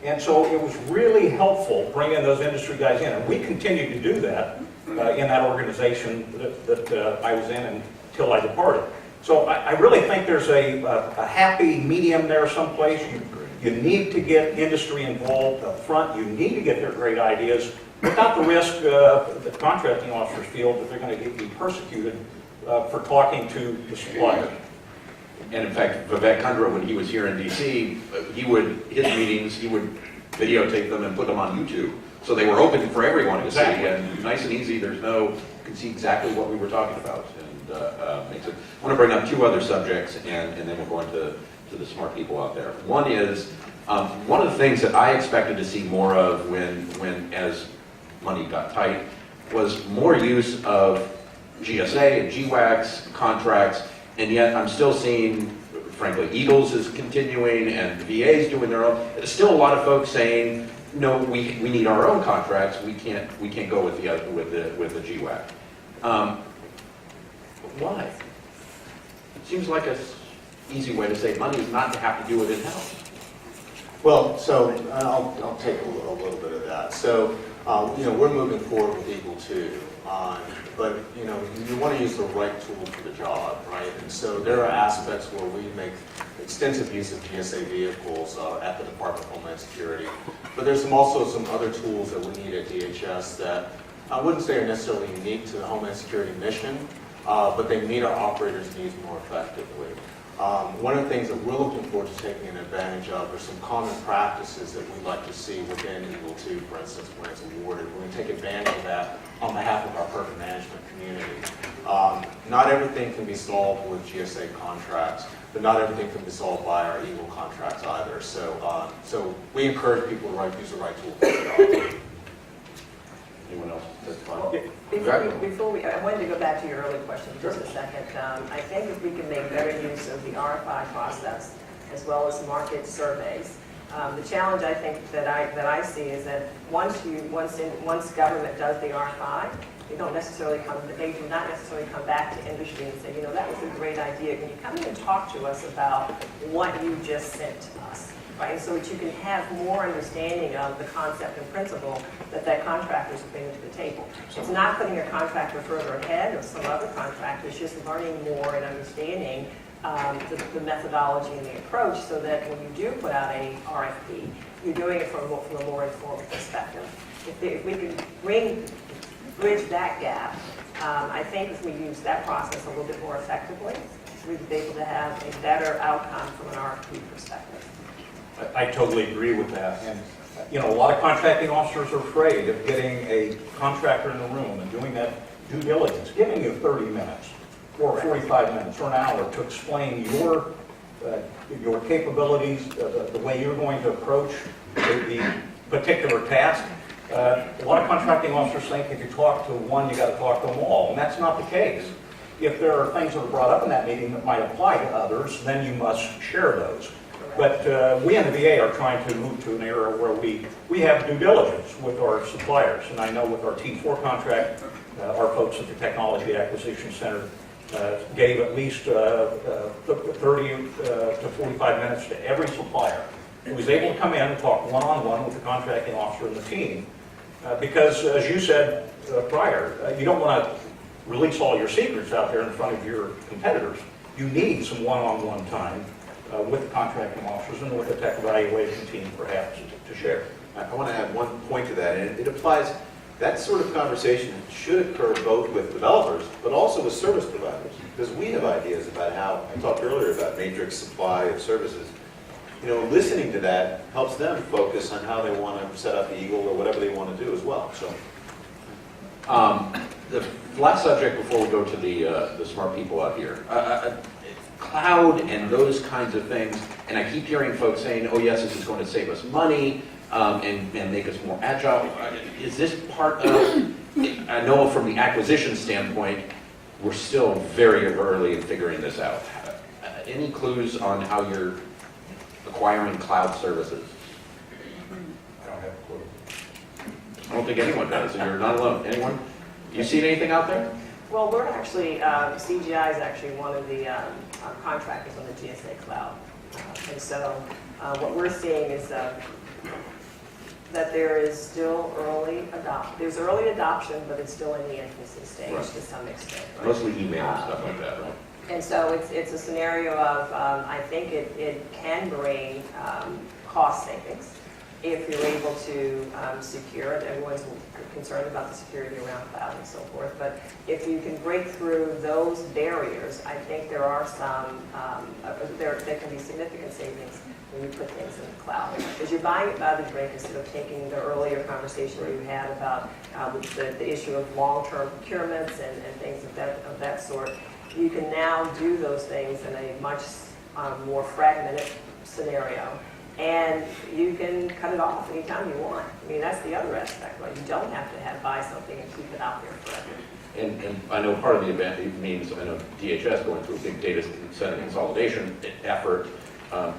S6: And so it was really helpful bringing those industry guys in. And we continued to do that in that organization that I was in until I departed. So I really think there's a happy medium there someplace. You need to get industry involved up front. You need to get their great ideas without the risk that contracting officers feel that they're going to be persecuted for talking to the supplier.
S2: And in fact, Vivek Kundra, when he was here in DC, his meetings, he would videotape them and put them on YouTube. So they were open for everyone to see, and nice and easy. You can see exactly what we were talking about. And makes it. I want to bring up two other subjects, and then we'll go into the smart people out there. One is, one of the things that I expected to see more of when as money got tight was more use of GSA and GWACs contracts, and yet I'm still seeing, frankly, Eagles is continuing and VA's doing their own. There's still a lot of folks saying, no, we need our own contracts. We can't go with the GWAC. Why? It seems like an easy way to save money is not to have to do it in-house.
S3: Well, so I'll take a little bit of that. So, we're moving forward with Eagle 2, but you want to use the right tool for the job, right? And so there are aspects where we make extensive use of GSA vehicles at the Department of Homeland Security, but there's also some other tools that we need at DHS that I wouldn't say are necessarily unique to the Homeland Security mission, but they meet our operators' needs more effectively. One of the things that we're looking forward to taking advantage of are some common practices that we'd like to see within Eagle 2, for instance, when it's awarded. We're going to take advantage of that on behalf of our program management community. Not everything can be solved with GSA contracts, but not everything can be solved by our Eagle contracts either. So we encourage people to use the right tool for the job.
S2: Anyone else? That's fine.
S5: I wanted to go back to your earlier question for just a second. I think if we can make better use of the RFI process as well as market surveys, the challenge I think that I see is that once government does the RFI, they do not necessarily come back to industry and say, that was a great idea. Can you come in and talk to us about what you just sent to us? Right? So that you can have more understanding of the concept and principle that contractors are bringing to the table. It's not putting a contractor further ahead of some other contractors, just learning more and understanding the methodology and the approach so that when you do put out a RFP, you're doing it from a more informed perspective. If we can bridge that gap, I think if we use that process a little bit more effectively, we'd be able to have a better outcome from an RFP perspective.
S6: I totally agree with that. And, you know, a lot of contracting officers are afraid of getting a contractor in the room and doing that due diligence, giving you 30 minutes or 45 minutes or an hour to explain your capabilities, the way you're going to approach the particular task. A lot of contracting officers think if you talk to one, you got to talk to them all, and that's not the case. If there are things that are brought up in that meeting that might apply to others, then you must share those. But we in the VA are trying to move to an era where we have due diligence with our suppliers. And I know with our T4 contract, our folks at the Technology Acquisition Center gave at least 30 to 45 minutes to every supplier who was able to come in and talk one-on-one with the contracting officer and the team. Because, as you said prior, you don't want to release all your secrets out there in front of your competitors. You need some one-on-one time with the contracting officers and with the tech evaluation team, perhaps, to share.
S4: I want to add one point to that, and it applies, that sort of conversation should occur both with developers, but also with service providers, because we have ideas about how, I talked earlier about matrix supply of services. You know, listening to that helps them focus on how they want to set up the Eagle or whatever they want to do as well. So,
S2: The last subject before we go to the smart people out here. Cloud and those kinds of things, and I keep hearing folks saying, oh yes, this is going to save us money and make us more agile. Is this part of, I know from the acquisition standpoint, we're still very early in figuring this out. Any clues on how you're acquiring cloud services?
S6: I don't have a clue.
S2: I don't think anyone does, and you're not alone. Anyone? You seen anything out there?
S5: Well, we're actually, CGI is actually one of the contractors on the GSA Cloud. And so what we're seeing is that there is still there's early adoption, but it's still in the infancy stage
S2: Right.
S5: to some extent. Right?
S2: Mostly email and stuff like that, right?
S5: And so it's a scenario of, I think it can bring cost savings if you're able to secure it. Everyone's concerned about the security around cloud and so forth. But if you can break through those barriers, I think there are some, there can be significant savings when you put things in the cloud. Because you're buying it by the drink instead of taking the earlier conversation that you had about the issue of long-term procurements and things of that sort. You can now do those things in a much more fragmented scenario. And you can cut it off anytime you want. I mean, that's the other aspect, right? You don't have to buy something and keep it out there forever.
S2: And I know part of the event means, I know DHS going through a big data center consolidation effort,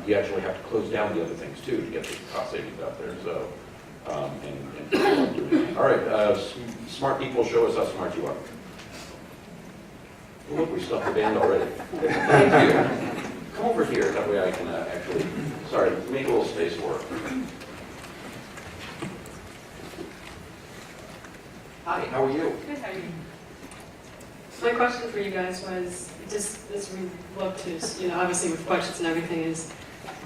S2: you actually have to close down the other things too to get the cost savings out there. So, all right, smart people, show us how smart you are. Look, we stuffed the band already. Thank you. Come over here, that way I can actually, sorry, make a little space for it. Hi, how are you?
S7: Good, how are you? My question for you guys was, just as we look to, obviously with budgets and everything, is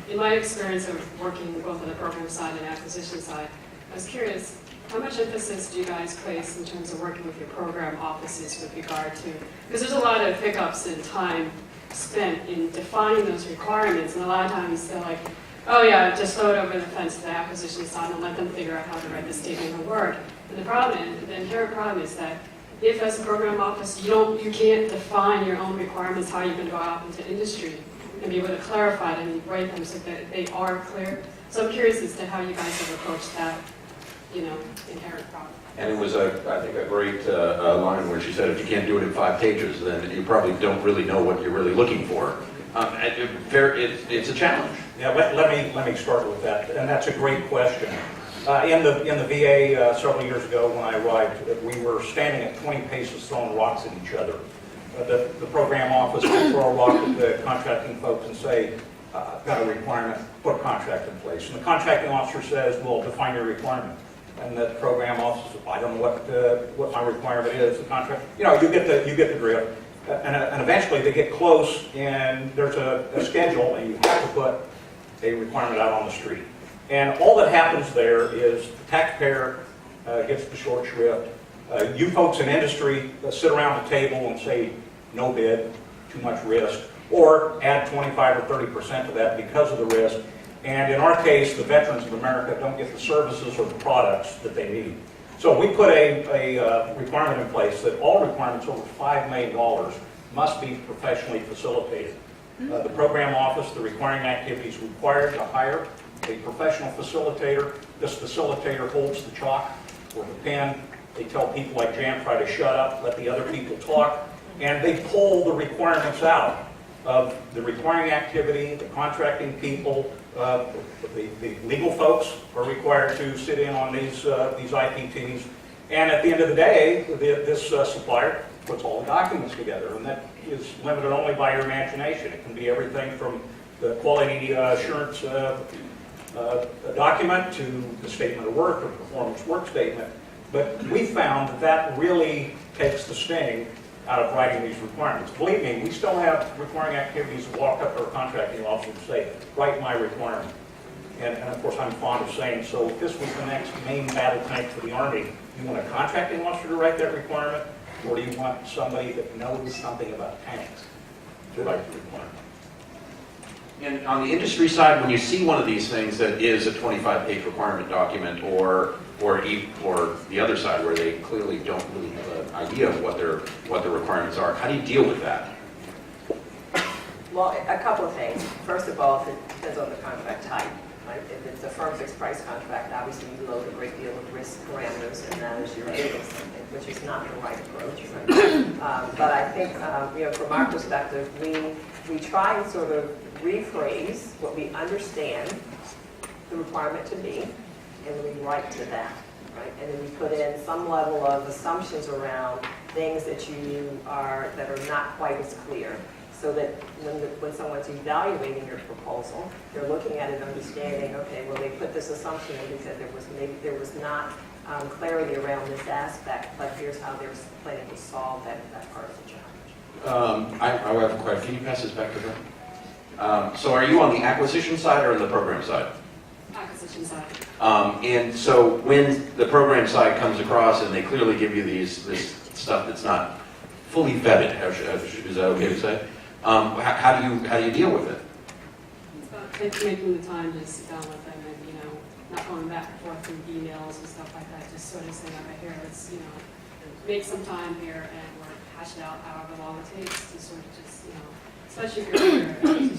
S7: in my experience of working both on the program side and acquisition side, I was curious, how much emphasis do you guys place in terms of working with your program offices with regard to, because there's a lot of hiccups in time spent in defining those requirements, and a lot of times they're like, oh yeah, just throw it over the fence to the acquisition side and let them figure out how to write the statement of work. And the inherent problem is that if as a program office you can't define your own requirements, how you're going to go out into industry and be able to clarify them and write them so that they are clear. So I'm curious as to how you guys have approached that, inherent problem.
S2: And it was, I think, a great line where she said, if you can't do it in 5 pages, then you probably don't really know what you're really looking for. It's a challenge.
S6: Yeah, let me start with that, and that's a great question. In the VA several years ago when I arrived, we were standing at 20 paces throwing rocks at each other. The program office would throw a rock at the contracting folks and say, I've got a requirement, put a contract in place. And the contracting officer says, well, define your requirement. And the program officer says, I don't know what my requirement is, the contract. You get the drift. And eventually they get close and there's a schedule and you have to put a requirement out on the street. And all that happens there is the taxpayer gets the short shrift. You folks in industry sit around the table and say, no bid, too much risk, or add 25 or 30% to that because of the risk. And in our case, the veterans of America don't get the services or the products that they need. So we put a requirement in place that all requirements over $5 million must be professionally facilitated. The program office, the requiring activities required to hire a professional facilitator. This facilitator holds the chalk or the pen. They tell people like Jan-Fry to shut up, let the other people talk, and they pull the requirements out of the requiring activity, the contracting people, the legal folks are required to sit in on these IPTs, and at the end of the day, this supplier puts all the documents together, and that is limited only by your imagination. It can be everything from the quality assurance document to the statement of work or performance work statement. But we found that that really takes the sting out of writing these requirements. Believe me, we still have requiring activities that walk up to our contracting officer and say, write my requirement. And of course, I'm fond of saying, so if this was the next main battle tank for the Army, you want a contracting officer to write that requirement, or do you want somebody that knows something about tanks to write the requirement?
S2: And on the industry side, when you see one of these things that is a 25-page requirement document, or the other side where they clearly don't really have an idea of what their requirements are, how do you deal with that?
S5: Well, a couple of things. First of all, it depends on the contract type. Right? If it's a firm fixed price contract, obviously you load a great deal of risk parameters and that is your bidding something, which is not the right approach. Right? But I think, from our perspective, we try and sort of rephrase what we understand the requirement to be, and we write to that, right? And then we put in some level of assumptions around things that that are not quite as clear, so that when someone's evaluating your proposal, they're looking at it understanding, okay, well, they put this assumption in because there was not clarity around this aspect, but here's how they're planning to solve that part of the challenge.
S2: I have a question. Can you pass this back to them? So are you on the acquisition side or on the program side?
S7: Acquisition side.
S2: And so when the program side comes across and they clearly give you this stuff that's not fully vetted, is that okay to say? How do you deal with it?
S7: It's about making the time to sit down with them and, not going back and forth through emails and stuff like that, just sort of saying, okay, here, let's, make some time here and we're hash it out however long it takes to sort of just, especially if you're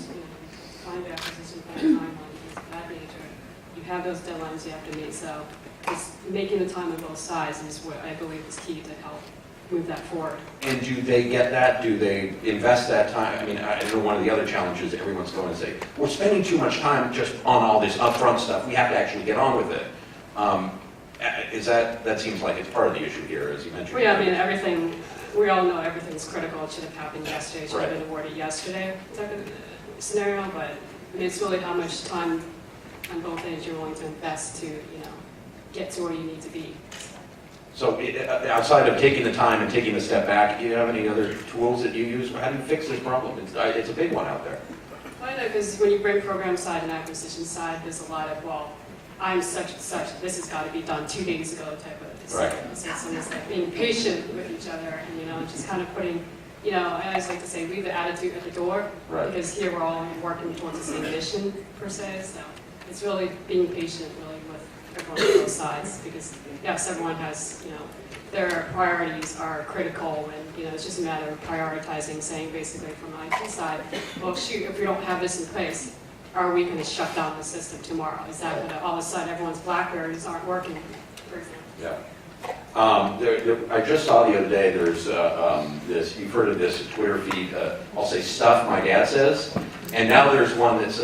S7: find the acquisition plan timeline, things of that nature. You have those deadlines you have to meet, so just making the time on both sides is what I believe is key to help move that forward.
S2: And do they get that? Do they invest that time? I mean, I know one of the other challenges everyone's going to say, we're spending too much time just on all this upfront stuff. We have to actually get on with it. That seems like it's part of the issue here, as you mentioned.
S7: Well, yeah, I mean, everything, we all know everything's critical. It should have happened yesterday. It should have been awarded yesterday type of scenario, but I mean, it's really how much time on both ends you're willing to invest to, get to where you need to be.
S2: So outside of taking the time and taking a step back, do you have any other tools that you use? How do you fix this problem? It's a big one out there.
S7: Well, I know, because when you bring program side and acquisition side, there's a lot of, well, I'm such and such, this has got to be done 2 days ago type of decision. So it's like being patient with each other and, just kind of putting, I always like to say, leave the attitude at the door.
S2: Right.
S7: Because here we're all working towards the same mission, per se. So it's really being patient, really, with everyone on both sides. Because, yes, everyone has, their priorities are critical. And, it's just a matter of prioritizing, saying basically from the IT side, well, shoot, if we don't have this in place, are we going to shut down the system tomorrow? Is that going to, all of a sudden, everyone's BlackBerries aren't working, for example?
S2: Yeah. I just saw the other day, there's this, you've heard of this Twitter feed, I'll say stuff my dad says, and now there's one that's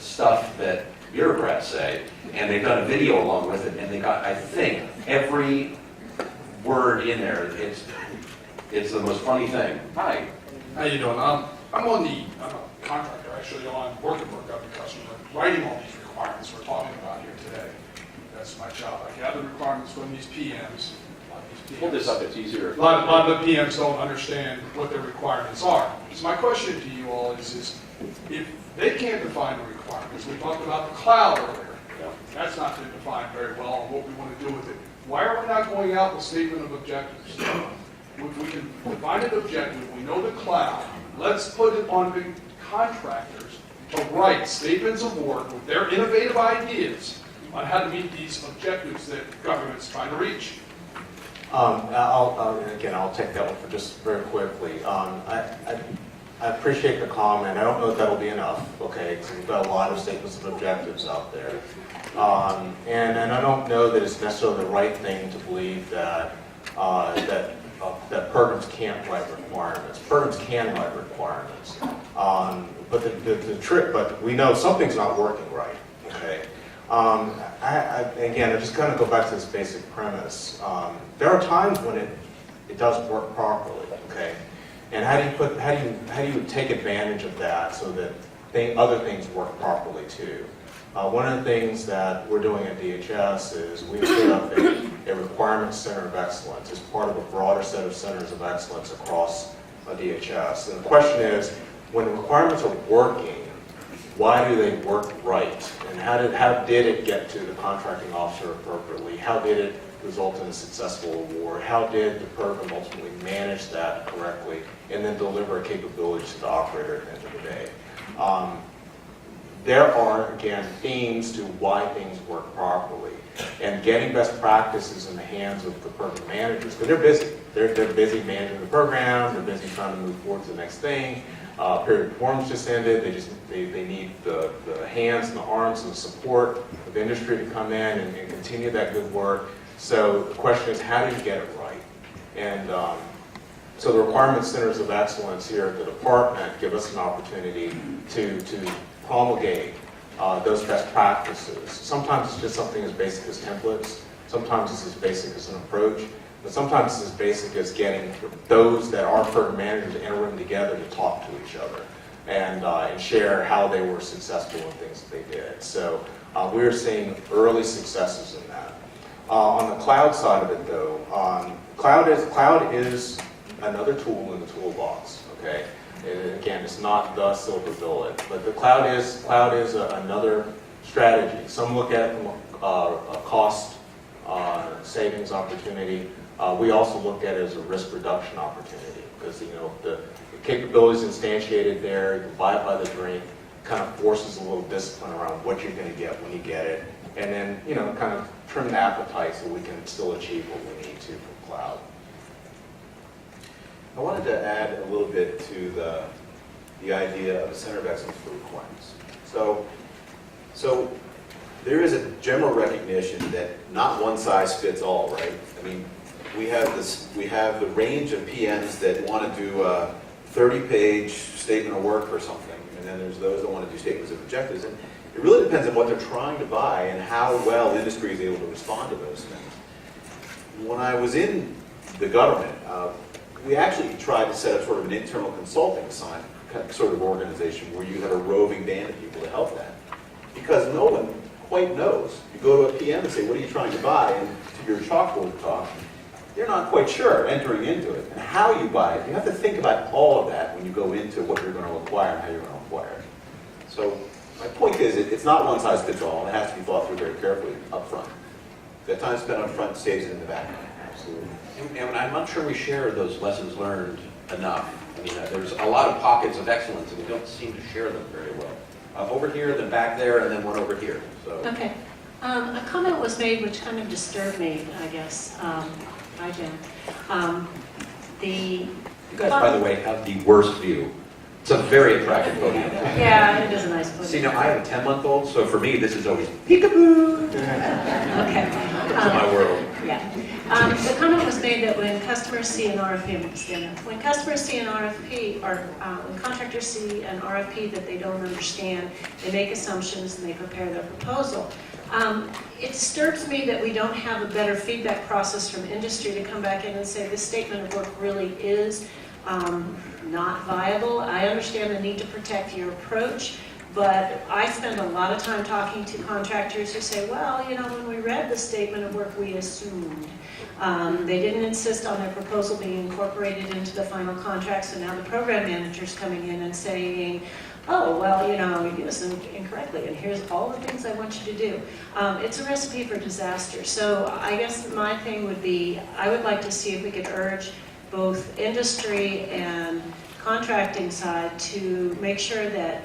S2: stuff that bureaucrats say, and they've done a video along with it, and they got, I think, every word in there. It's the most funny thing. Hi.
S8: How you doing? I'm on the contractor, actually, on working work of the customer, writing all these requirements we're talking about here today. That's my job. I gather requirements from these PMs.
S2: Pull this up, it's easier.
S8: A lot of the PMs don't understand what their requirements are. So my question to you all is if they can't define the requirements, we talked about the cloud earlier. That's not been defined very well on what we want to do with it. Why are we not going out with statement of objectives? If we can define an objective, we know the cloud, let's put it on the contractors to write statements of work with their innovative ideas on how to meet these objectives that government's trying to reach.
S3: I'll take that one for just very quickly. I appreciate the comment. I don't know if that'll be enough, okay, because we've got a lot of statements of objectives out there. And I don't know that it's necessarily the right thing to believe that programs can't write requirements. Programs can write requirements. But we know something's not working right, okay? I just kind of go back to this basic premise. There are times when it doesn't work properly, okay? And how do you take advantage of that so that other things work properly too? One of the things that we're doing at DHS is we've set up a requirements center of excellence as part of a broader set of centers of excellence across DHS. And the question is, when the requirements are working, why do they work right? And how did it get to the contracting officer appropriately? How did it result in a successful award? How did the program ultimately manage that correctly and then deliver capabilities to the operator at the end of the day? There are, again, themes to why things work properly. And getting best practices in the hands of the program managers, because they're busy. They're busy managing the program, they're busy trying to move forward to the next thing. Period of performance just ended. They need the hands and the arms and the support of industry to come in and continue that good work. So the question is, how do you get it right? And so the requirement centers of excellence here at the department give us an opportunity to promulgate those best practices. Sometimes it's just something as basic as templates. Sometimes it's as basic as an approach. But sometimes it's as basic as getting those that are program managers in a room together to talk to each other and share how they were successful in things that they did. So we're seeing early successes in that. On the cloud side of it, though, cloud is another tool in the toolbox. Okay, again, it's not the silver bullet, but the cloud is another strategy. Some look at it from a cost savings opportunity. We also look at it as a risk reduction opportunity because the capabilities instantiated there, you can buy it by the drink, kind of forces a little discipline around what you're going to get when you get it, and then kind of trim the appetite so we can still achieve what we need to from cloud.
S4: I wanted to add a little bit to the idea of a center of excellence for requirements. So there is a general recognition that not one size fits all, right? I mean, we have the range of PMs that want to do a 30-page statement of work or something, and then there's those that want to do statements of objectives. And it really depends on what they're trying to buy and how well industry is able to respond to those things. When I was in the government, we actually tried to set up sort of an internal consulting sort of organization where you had a roving band of people to help that. Because no one quite knows. You go to a PM and say, what are you trying to buy? And to your chalkboard talk, they're not quite sure entering into it. And how you buy it, you have to think about all of that when you go into what you're going to acquire and how you're going to acquire it. So my point is, it's not one size fits all, and it has to be thought through very carefully up front. The time spent up front stays in the back. Absolutely.
S2: And I'm not sure we share those lessons learned enough. I mean, there's a lot of pockets of excellence, and we don't seem to share them very well. Over here, then back there, and then one over here. So.
S9: Okay. A comment was made which kind of disturbed me, I guess. Hi, Jim.
S2: You guys, by the way, have the worst view. It's a very attractive podium.
S9: Yeah, it is a nice podium.
S2: See, now I have a 10-month-old, so for me, this is always peekaboo.
S9: Okay.
S2: It's my world.
S9: Yeah. The comment was made that when customers see an RFP, when customers see an RFP, or when contractors see an RFP that they don't understand, they make assumptions and they prepare their proposal. It disturbs me that we don't have a better feedback process from industry to come back in and say this statement of work really is not viable. I understand the need to protect your approach, but I spend a lot of time talking to contractors who say, well, when we read the statement of work, we assumed. They didn't insist on their proposal being incorporated into the final contract, so now the program manager's coming in and saying, oh, well, you do this incorrectly, and here's all the things I want you to do. It's a recipe for disaster. So I guess my thing would be, I would like to see if we could urge both industry and contracting side to make sure that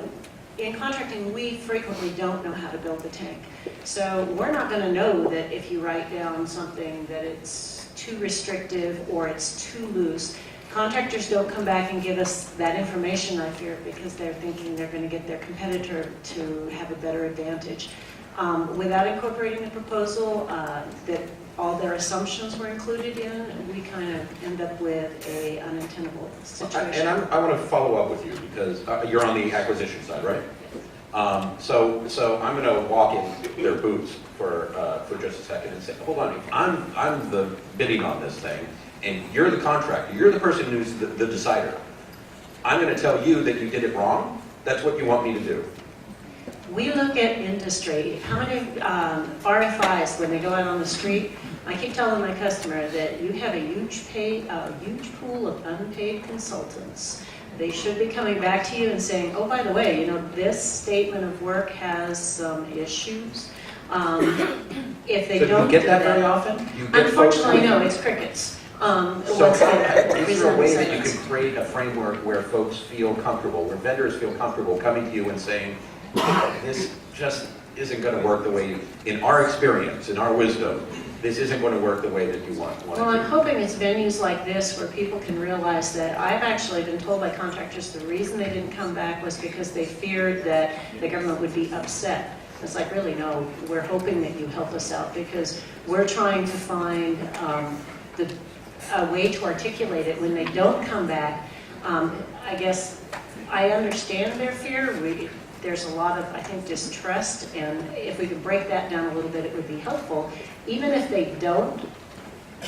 S9: in contracting, we frequently don't know how to build the tank. So we're not going to know that if you write down something that it's too restrictive or it's too loose. Contractors don't come back and give us that information, I fear, because they're thinking they're going to get their competitor to have a better advantage. Without incorporating the proposal that all their assumptions were included in, we kind of end up with a unintendable situation.
S2: And I want to follow up with you because you're on the acquisition side, right? So I'm going to walk in their boots for just a second and say, hold on, I'm the bidding on this thing, and you're the contractor. You're the person who's the decider. I'm going to tell you that you did it wrong. That's what you want me to do.
S9: We look at industry. How many RFIs, when they go out on the street, I keep telling my customer that you have a huge pool of unpaid consultants. They should be coming back to you and saying, oh, by the way, this statement of work has some issues. If they
S2: So
S9: don't
S2: do you get
S9: do
S2: that very often? You get folks
S9: unfortunately,
S2: who-
S9: no, it's crickets.
S2: So
S9: Once they
S2: is there a way that you
S9: present
S2: can create a framework where folks feel comfortable, where vendors feel comfortable coming to you and saying, this just isn't going to work the way, in our experience, in our wisdom, this isn't going to work the way that you want it
S9: Well, I'm
S2: to.
S9: hoping it's venues like this where people can realize that I've actually been told by contractors the reason they didn't come back was because they feared that the government would be upset. It's like, really, no, we're hoping that you help us out because we're trying to find a way to articulate it when they don't come back. I guess I understand their fear. There's a lot of, I think, distrust, and if we could break that down a little bit, it would be helpful. Even if they don't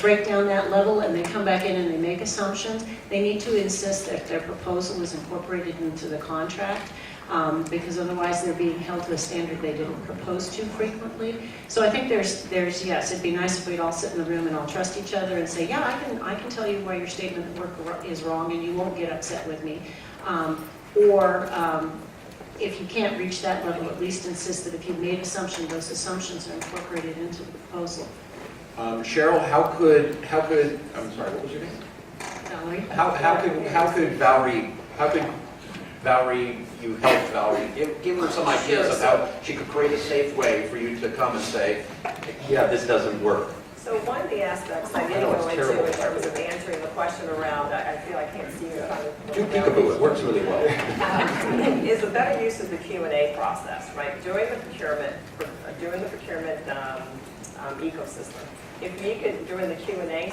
S9: break down that level and they come back in and they make assumptions, they need to insist that their proposal is incorporated into the contract, because otherwise they're being held to a standard they didn't propose to frequently. So I think there's yes, it'd be nice if we'd all sit in the room and all trust each other and say, yeah, I can tell you why your statement of work is wrong and you won't get upset with me. If you can't reach that level, at least insist that if you've made assumptions, those assumptions are incorporated into the proposal.
S2: Cheryl, how could, I'm sorry, what was your name?
S9: Valerie?
S2: How could Valerie, you help Valerie, give her some ideas of how she could create a safe way for you to come and say, yeah, this doesn't work.
S5: So one of the aspects I did
S2: know,
S5: go
S2: it's
S5: into
S2: terrible.
S5: in terms of answering the question around, I feel I can't see you.
S2: Do peekaboo, it works really well.
S5: Is a better use of the Q&A process, right? During the procurement ecosystem. If we could, during the Q&A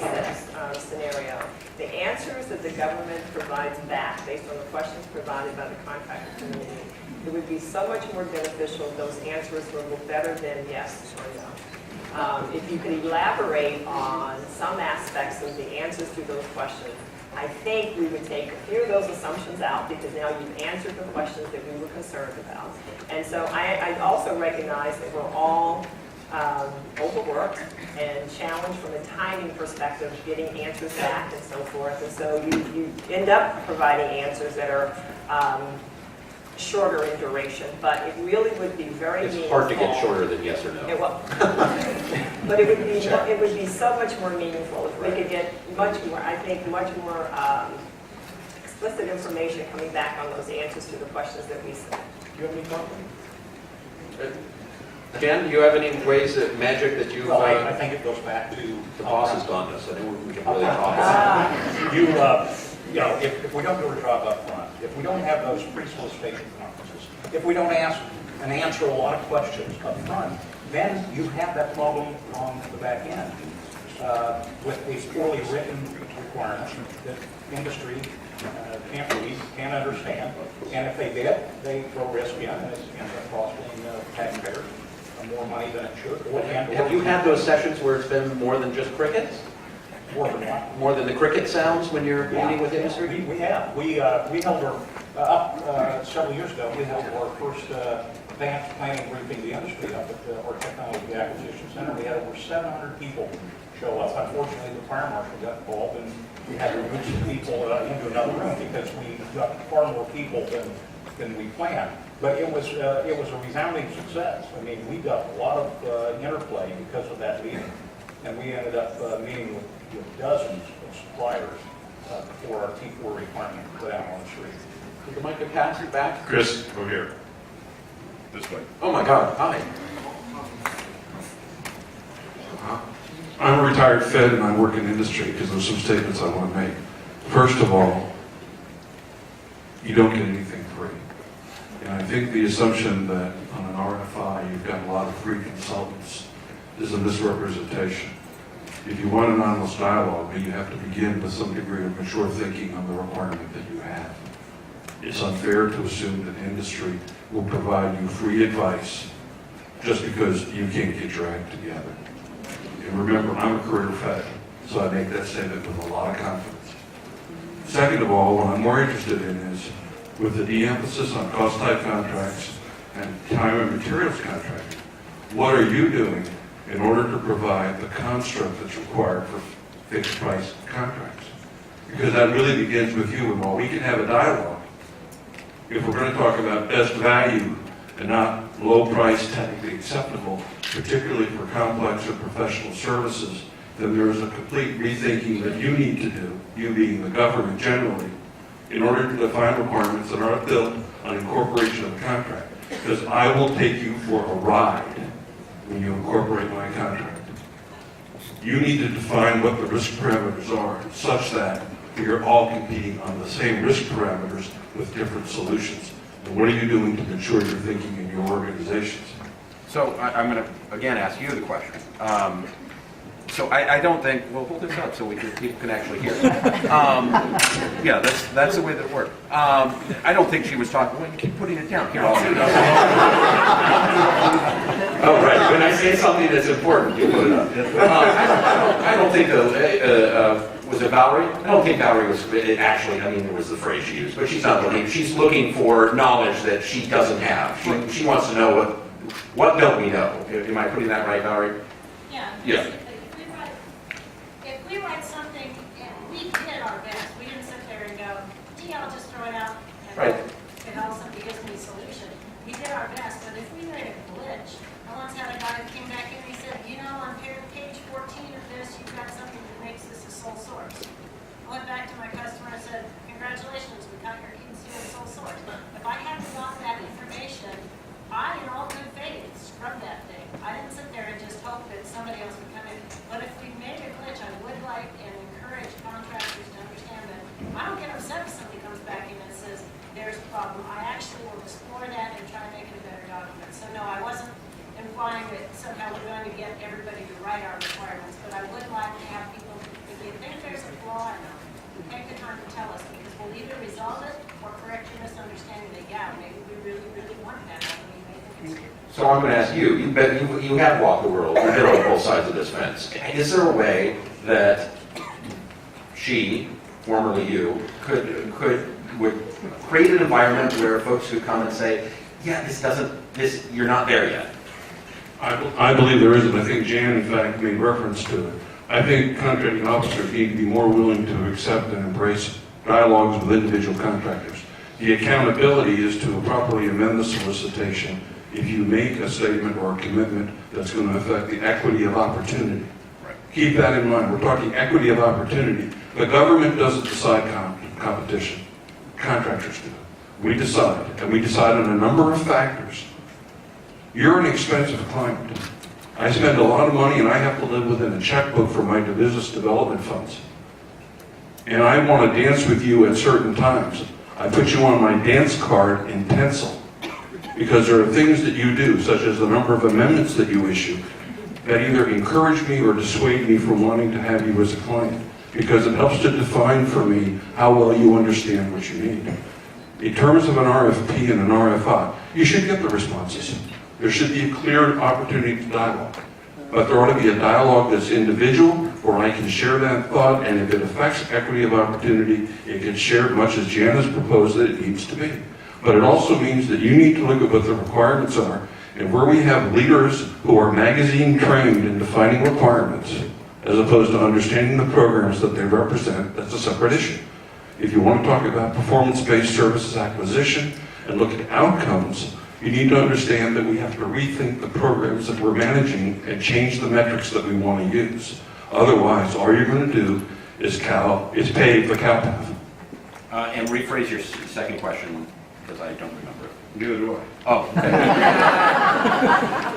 S5: scenario, the answers that the government provides back based on the questions provided by the contractor community, it would be so much more beneficial if those answers were better than yes or no. If you could elaborate on some aspects of the answers to those questions, I think we would take a few of those assumptions out because now you've answered the questions that we were concerned about. And so I also recognize that we're all overworked and challenged from a timing perspective, getting answers back and so forth. And so you end up providing answers that are shorter in duration, but it really would be very meaningful.
S2: It's hard to get shorter than yes or no.
S5: But it would be so much more meaningful if we could get much more explicit information coming back on those answers to the questions that we sent.
S2: Do you have any comments? Jen, do you have any ways that magic that you?
S6: Well, I think it goes back to
S2: The boss has gone now, so we can really talk.
S6: if we don't do our job up front, if we don't have those pre-solicitation conferences, if we don't ask and answer a lot of questions up front, then you have that problem on the back end with these poorly written requirements that industry can't read, can't understand, and if they did, they throw risk in and it ends up costing taxpayers more money than it should.
S2: Have you had those sessions where it's been more than just crickets?
S6: more than one.
S2: More than the cricket sounds when you're meeting with industry?
S6: We have. We held our, several years ago, we held our first advanced planning briefing the industry up at our Technology Acquisition Center. We had over 700 people show up. Unfortunately, the fire marshal got involved, and we had to move some people into another room because we got far more people than we planned. But it was a resounding success. I mean, we got a lot of interplay because of that meeting, and we ended up meeting with dozens of suppliers for our T4 requirement to put out on the street.
S2: Did the mic get passed back?
S10: Chris, over here. This way.
S2: Oh my God, hi.
S10: I'm a retired Fed and I work in industry because there's some statements I want to make. First of all, you don't get anything free. And I think the assumption that on an RFI you've got a lot of free consultants is a misrepresentation. If you want an honest dialogue, you have to begin with some degree of mature thinking on the requirement that you have. It's unfair to assume that industry will provide you free advice just because you can't get your act together. And remember, I'm a career Fed, so I make that statement with a lot of confidence. Second of all, what I'm more interested in is, with the de-emphasis on cost-type contracts and time and materials contracting, what are you doing in order to provide the construct that's required for fixed-price contracts? Because that really begins with you, and while we can have a dialogue, if we're going to talk about best value and not low price technically acceptable, particularly for complex or professional services, then there's a complete rethinking that you need to do, you being the government generally, in order to define requirements that aren't built on incorporation of the contract. Because I will take you for a ride when you incorporate my contract. You need to define what the risk parameters are such that we are all competing on the same risk parameters with different solutions. And what are you doing to mature your thinking in your organizations?
S2: So I'm going to, again, ask you the question. So I don't think, well, hold this up so people can actually hear. Yeah, that's the way that it worked. I don't think she was talking, well, you keep putting it down. Here, I'll do it. Oh, right. When I say something that's important, you put it up. I don't think, was it Valerie? I don't think Valerie was, actually, I mean, it was the phrase she used, but she's not looking, she's looking for knowledge that she doesn't have. She wants to know what don't we know? Am I putting that right, Valerie?
S11: Yeah.
S2: Yeah.
S11: If we write something, and we did our best, we didn't sit there and go, gee, I'll just throw it out and
S2: Right.
S11: it all of a sudden gives me a solution. We did our best, but if we made a glitch, I once had a guy who came back and he said, you know, on page 14 of this, you've got something that makes this a sole source. I went back to my customer and said, congratulations, we got your agency a sole source. If I hadn't got that information, I, in all good faith, scrubbed that thing. I didn't sit there and just hope that somebody else would come in. But if we made a glitch, I would like and encourage contractors to understand that I don't get upset if somebody comes back in and says, there's a problem. I actually will explore that and try to make it a better document. So no, I wasn't implying that somehow we're going to get everybody to write our requirements, but I would like to have people, if they think there's a flaw in them, take the time to tell us, because we'll either resolve it or correct your misunderstanding that, yeah, maybe we really, really want that.
S2: So I'm going to ask you, you have walked the world, you've been on both sides of this fence. Is there a way that she, formerly you, would create an environment where folks could come and say, yeah, you're not there yet?
S10: I believe there is, and I think Jan, in fact, made reference to it. I think contracting officers need to be more willing to accept and embrace dialogues with individual contractors. The accountability is to properly amend the solicitation if you make a statement or a commitment that's going to affect the equity of opportunity.
S2: Right.
S10: Keep that in mind. We're talking equity of opportunity. The government doesn't decide competition. Contractors do. We decide, and we decide on a number of factors. You're an expensive client. I spend a lot of money, and I have to live within a checkbook for my business development funds. And I want to dance with you at certain times. I put you on my dance card in pencil, because there are things that you do, such as the number of amendments that you issue, that either encourage me or dissuade me from wanting to have you as a client, because it helps to define for me how well you understand what you need. In terms of an RFP and an RFI, you should get the responses. There should be a clear opportunity to dialogue. But there ought to be a dialogue that's individual, where I can share that thought, and if it affects equity of opportunity, it gets shared much as Jan has proposed that it needs to be. But it also means that you need to look at what the requirements are, and where we have leaders who are magazine trained in defining requirements, as opposed to understanding the programs that they represent, that's a separate issue. If you want to talk about performance-based services acquisition and look at outcomes, you need to understand that we have to rethink the programs that we're managing and change the metrics that we want to use. Otherwise, all you're going to do is pave the cow path.
S12: And rephrase your second question, because I don't remember it.
S10: Neither do I.
S12: Oh,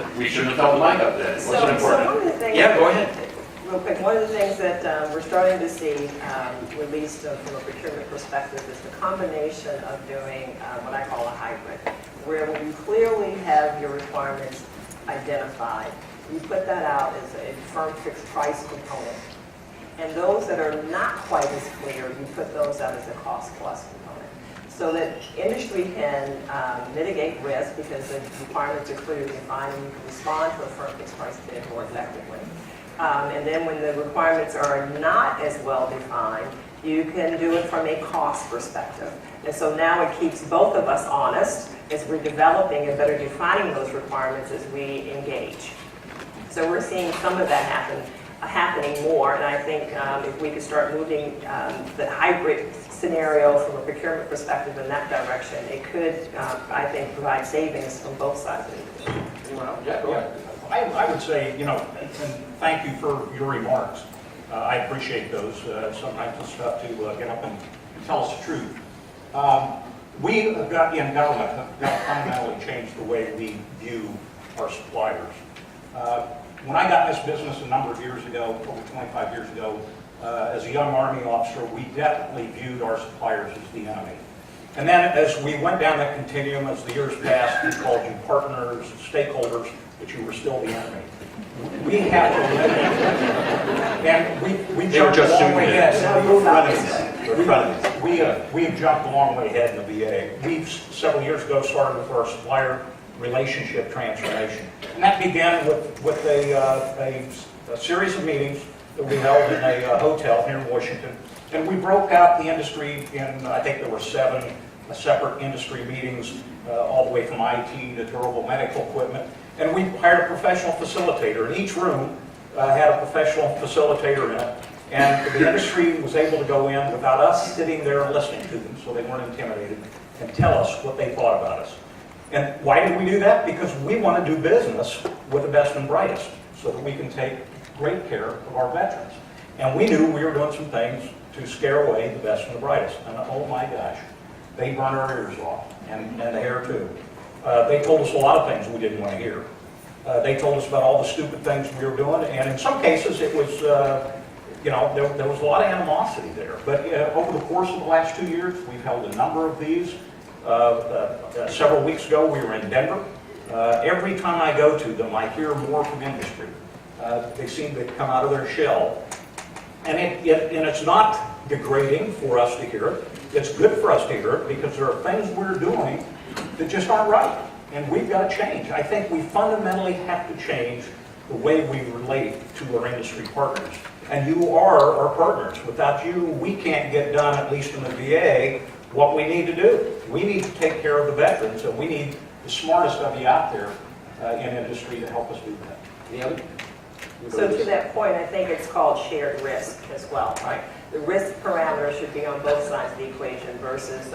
S12: okay. We shouldn't have held the mic up then. It wasn't
S5: So one
S12: important.
S5: of the things.
S12: Yeah, go ahead.
S5: Real quick, one of the things that we're starting to see, released from a procurement perspective, is the combination of doing what I call a hybrid, where when you clearly have your requirements identified, you put that out as a firm fixed price component. And those that are not quite as clear, you put those out as a cost plus component. So that industry can mitigate risk because the requirements are clearly defined and you can respond to a firm fixed price bid more effectively. And then when the requirements are not as well defined, you can do it from a cost perspective. And so now it keeps both of us honest as we're developing and better defining those requirements as we engage. So we're seeing some of that happening more, and I think if we could start moving the hybrid scenario from a procurement perspective in that direction, it could, I think, provide savings from both sides of the issue.
S2: Yeah, go ahead.
S6: I would say, and thank you for your remarks. I appreciate those. Sometimes it's tough to get up and tell us the truth. We have got in government have got to fundamentally change the way we view our suppliers. When I got in this business a number of years ago, over 25 years ago, as a young Army officer, we definitely viewed our suppliers as the enemy. And then as we went down that continuum, as the years passed, we called you partners, stakeholders, but you were still the enemy. We have to limit, and we jumped a long way ahead. We have jumped a long way ahead in the VA. We several years ago started with our supplier relationship transformation, and that began with a series of meetings that we held in a hotel here in Washington, and we broke out the industry in, I think there were 7 separate industry meetings, all the way from IT to durable medical equipment. And we hired a professional facilitator, and each room had a professional facilitator in it. And the industry was able to go in without us sitting there listening to them, so they weren't intimidated, and tell us what they thought about us. And why did we do that? Because we want to do business with the best and brightest, so that we can take great care of our veterans. And we knew we were doing some things to scare away the best and the brightest. And oh my gosh, they burn our ears off, and the hair too. They told us a lot of things we didn't want to hear. They told us about all the stupid things we were doing, and in some cases it was, there was a lot of animosity there. But over the course of the last 2 years, we've held a number of these. Several weeks ago, we were in Denver. Every time I go to them, I hear more from industry. They seem to come out of their shell. And it's not degrading for us to hear it. It's good for us to hear it because there are things we're doing that just aren't right. And we've got to change. I think we fundamentally have to change the way we relate to our industry partners. And you are our partners. Without you, we can't get done, at least in the VA, what we need to do. We need to take care of the veterans, and we need the smartest of you out there in industry to help us do that.
S2: Any other?
S5: So to that point, I think it's called shared risk as well, right? The risk parameter should be on both sides of the equation versus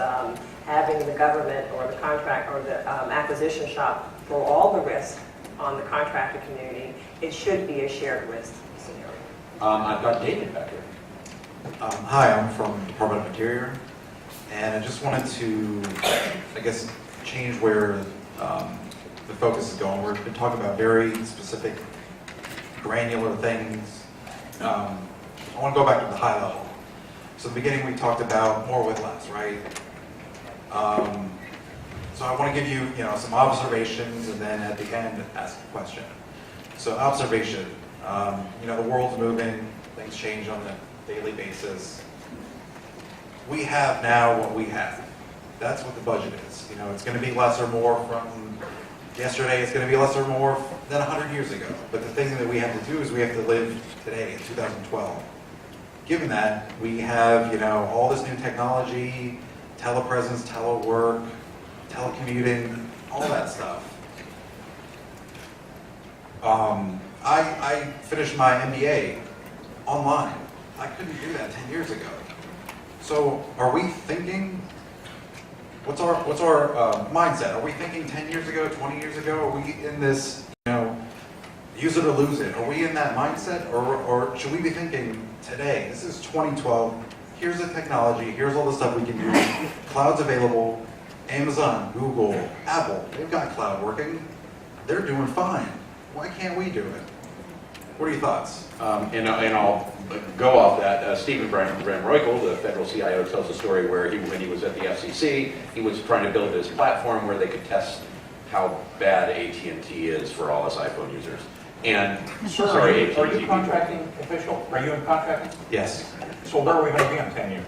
S5: having the government or the contract or the acquisition shop for all the risk on the contractor community. It should be a shared risk scenario.
S2: I've got David back here.
S13: Hi, I'm from Department of Interior, and I just wanted to, I guess, change where the focus is going. We've been talking about very specific, granular things. I want to go back to the high level. So at the beginning, we talked about more with less, right? So I want to give you, some observations, and then at the end, ask a question. So observation, the world's moving, things change on a daily basis. We have now what we have. That's what the budget is. It's going to be less or more from yesterday is going to be less or more than 100 years ago. But the thing that we have to do is we have to live today in 2012. Given that, we have, all this new technology, telepresence, telework, telecommuting, all that stuff. I finished my MBA online. I couldn't do that 10 years ago. So are we thinking, what's our mindset? Are we thinking 10 years ago, 20 years ago? Are we in this, use it or lose it? Are we in that mindset? Or should we be thinking today, this is 2012, here's the technology, here's all the stuff we can do, cloud's available, Amazon, Google, Apple, they've got cloud working, they're doing fine. Why can't we do it? What are your thoughts?
S2: And I'll go off that. Stephen Van Roykel, the federal CIO, tells a story where when he was at the FCC, he was trying to build this platform where they could test how bad AT&T is for all his iPhone users. And
S6: Sir,
S2: sorry,
S6: are
S2: AT&T
S6: you contracting official? Are you in contracting?
S13: Yes.
S6: So where are we going to be in 10 years?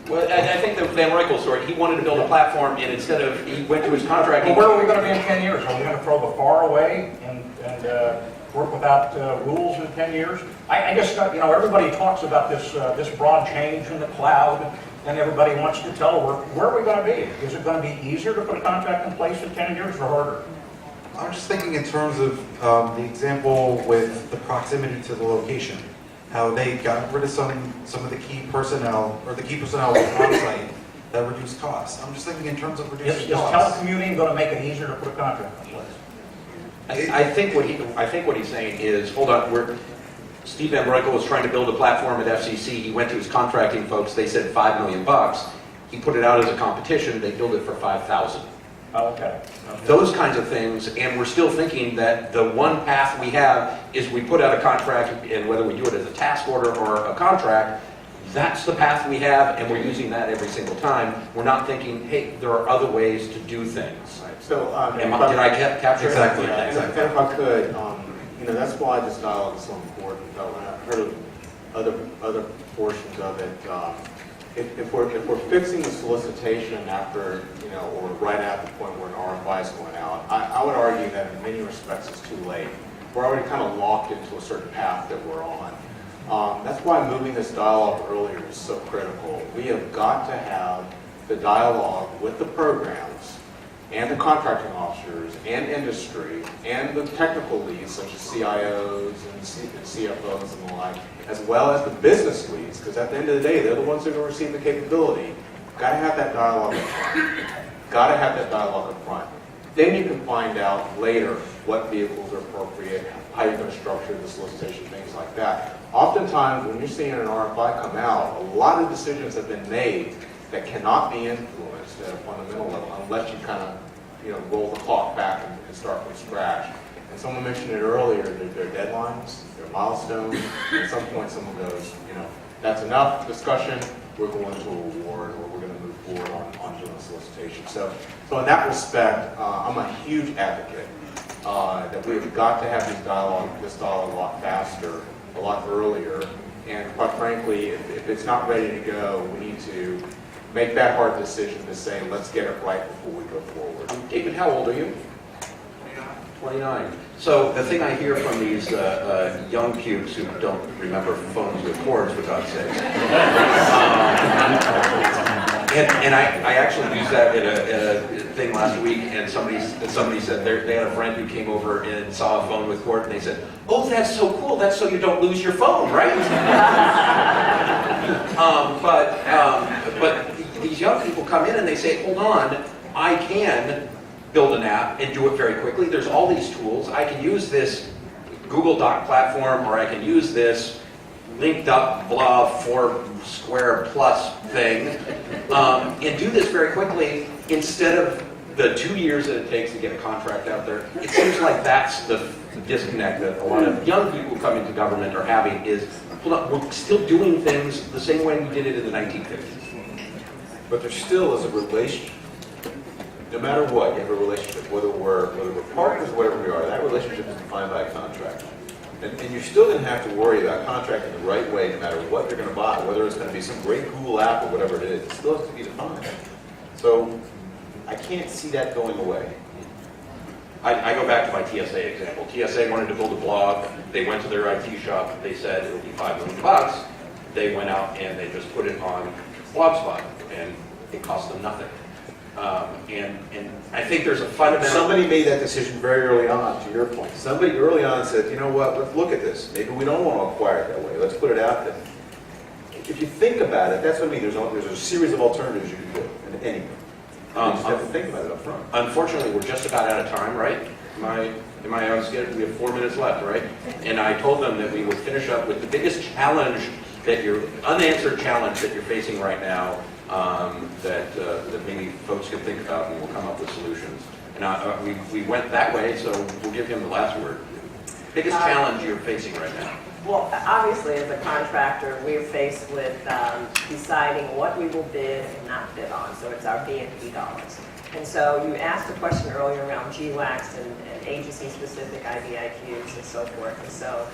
S2: Well, I think the Van Roykel story, he wanted to build a platform, and instead of, he went to his contracting.
S6: Well, where are we going to be in 10 years? Are we going to throw the FAR away and work without rules in 10 years? I guess, everybody talks about this broad change in the cloud, and everybody wants to telework. Where are we going to be? Is it going to be easier to put a contract in place in 10 years or harder?
S13: I'm just thinking in terms of the example with the proximity to the location, how they got rid of some of the key personnel, or the key personnel was on site that reduced costs. I'm just thinking in terms of reducing
S6: Is
S13: costs.
S6: telecommuting going to make it easier to put a contract in place?
S2: I think what he's saying is, hold on, Steve Van Roykel was trying to build a platform at FCC. He went to his contracting folks. They said $5 million. He put it out as a competition. They billed it for $5,000.
S6: Oh, okay.
S2: Those kinds of things, and we're still thinking that the one path we have is we put out a contract, and whether we do it as a task order or a contract, that's the path we have, and we're using that every single time. We're not thinking, hey, there are other ways to do things.
S3: Right. So,
S2: Did I capture it?
S13: Exactly.
S3: Yeah,
S13: Exactly.
S3: and if I could, that's why this dialogue is so important. When I heard of other portions of it, if we're fixing the solicitation after, or right at the point where an RFI is going out, I would argue that in many respects it's too late. We're already kind of locked into a certain path that we're on. That's why moving this dialogue earlier is so critical. We have got to have the dialogue with the programs and the contracting officers and industry and the technical leads such as CIOs and CFOs and the like, as well as the business leads, because at the end of the day, they're the ones that are going to receive the capability. Got to have that dialogue up front. Got to have that dialogue up front. Then you can find out later what vehicles are appropriate, how you're going to structure the solicitation, things like that. Oftentimes, when you're seeing an RFI come out, a lot of decisions have been made that cannot be influenced at a fundamental level unless you kind of, roll the clock back and start from scratch. And someone mentioned it earlier, there are deadlines, there are milestones. At some point, someone goes, that's enough discussion, we're going to award, or we're going to move forward on doing solicitation. So in that respect, I'm a huge advocate that we've got to have this dialogue a lot faster, a lot earlier. And quite frankly, if it's not ready to go, we need to make that hard decision to say, let's get it right before we go forward.
S2: David, how old are you? 29. So the thing I hear from these young pubes who don't remember phones with cords, for God's sake. And I actually used that at a thing last week, and somebody said they had a friend who came over and saw a phone with cord, and they said, "Oh, that's so cool. That's so you don't lose your phone, right?" But these young people come in and they say, "Hold on, I can build an app and do it very quickly. There's all these tools. I can use this Google Doc platform, or I can use this linked up blah 4² plus thing, and do this very quickly instead of the 2 years that it takes to get a contract out there." It seems like that's the disconnect that a lot of young people coming to government are having is, hold on, we're still doing things the same way we did it in the 1950s.
S4: But there still is a relationship. No matter what, you have a relationship, whether we're partners or whatever we are, that relationship is defined by a contract. And you're still going to have to worry about contracting the right way no matter what they're going to buy, whether it's going to be some great cool app or whatever it is. It still has to be defined. So I can't see that going away.
S2: I go back to my TSA example. TSA wanted to build a blog. They went to their IT shop. They said it'll be $5 million. They went out and they just put it on Blogspot, and it cost them nothing. And I think there's a fundamental...
S4: Somebody made that decision very early on, to your point. Somebody early on said, you know what, let's look at this. Maybe we don't want to acquire it that way. Let's put it out there. If you think about it, that's what I mean. There's a series of alternatives you can do in anything. You just have to think about it up front.
S2: Unfortunately, we're just about out of time, right? Am I on schedule? We have 4 minutes left, right? And I told them that we would finish up with the biggest challenge unanswered challenge that you're facing right now, that maybe folks can think about, and we'll come up with solutions. And we went that way, so we'll give him the last word. Biggest challenge you're facing right now?
S5: Well, obviously, as a contractor, we're faced with deciding what we will bid and not bid on. So it's our B&P dollars. And so you asked a question earlier around GWACs and agency-specific IDIQs and so forth. And so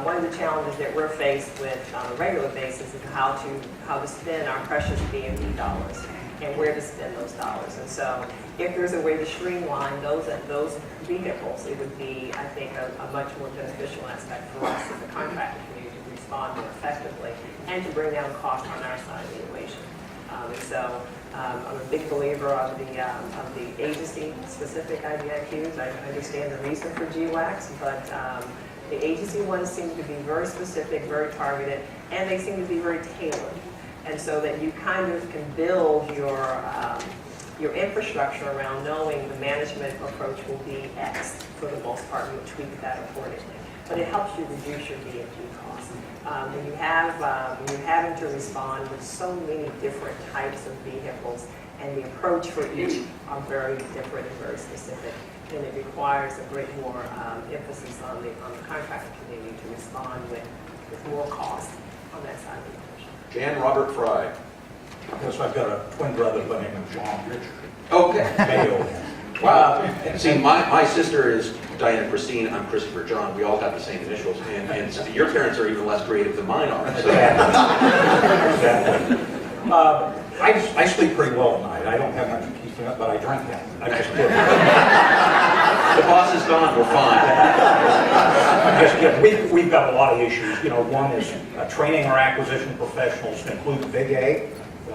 S5: one of the challenges that we're faced with on a regular basis is how to spend our precious B&P dollars and where to spend those dollars. And so if there's a way to streamline those vehicles, it would be, I think, a much more beneficial aspect for us as a contractor community to respond more effectively and to bring down cost on our side of the equation. And so I'm a big believer of the agency-specific IDIQs. I understand the reason for GWACs, but the agency ones seem to be very specific, very targeted, and they seem to be very tailored. And so that you kind of can build your infrastructure around knowing the management approach will be X for the most part, and you'll tweak that accordingly. But it helps you reduce your B&P costs. When you're having to respond with so many different types of vehicles, and the approach for each are very different and very specific, then it requires a great more emphasis on the contractor community to respond with more cost on that side of the equation.
S2: Jan Robert Fry.
S6: Yes, I've got a twin brother by the name of John Richard.
S2: Okay.
S6: Mayo.
S2: Wow. See, my sister is Diana Christine. I'm Christopher John. We all have the same initials. And your parents are even less creative than mine are. So.
S6: Exactly. I sleep pretty well at night. I don't have much to keep me up, but I drink that. I'm just kidding.
S2: The boss is gone. We're fine.
S6: I'm just kidding. We've got a lot of issues. You know, one is training our acquisition professionals to include the big A,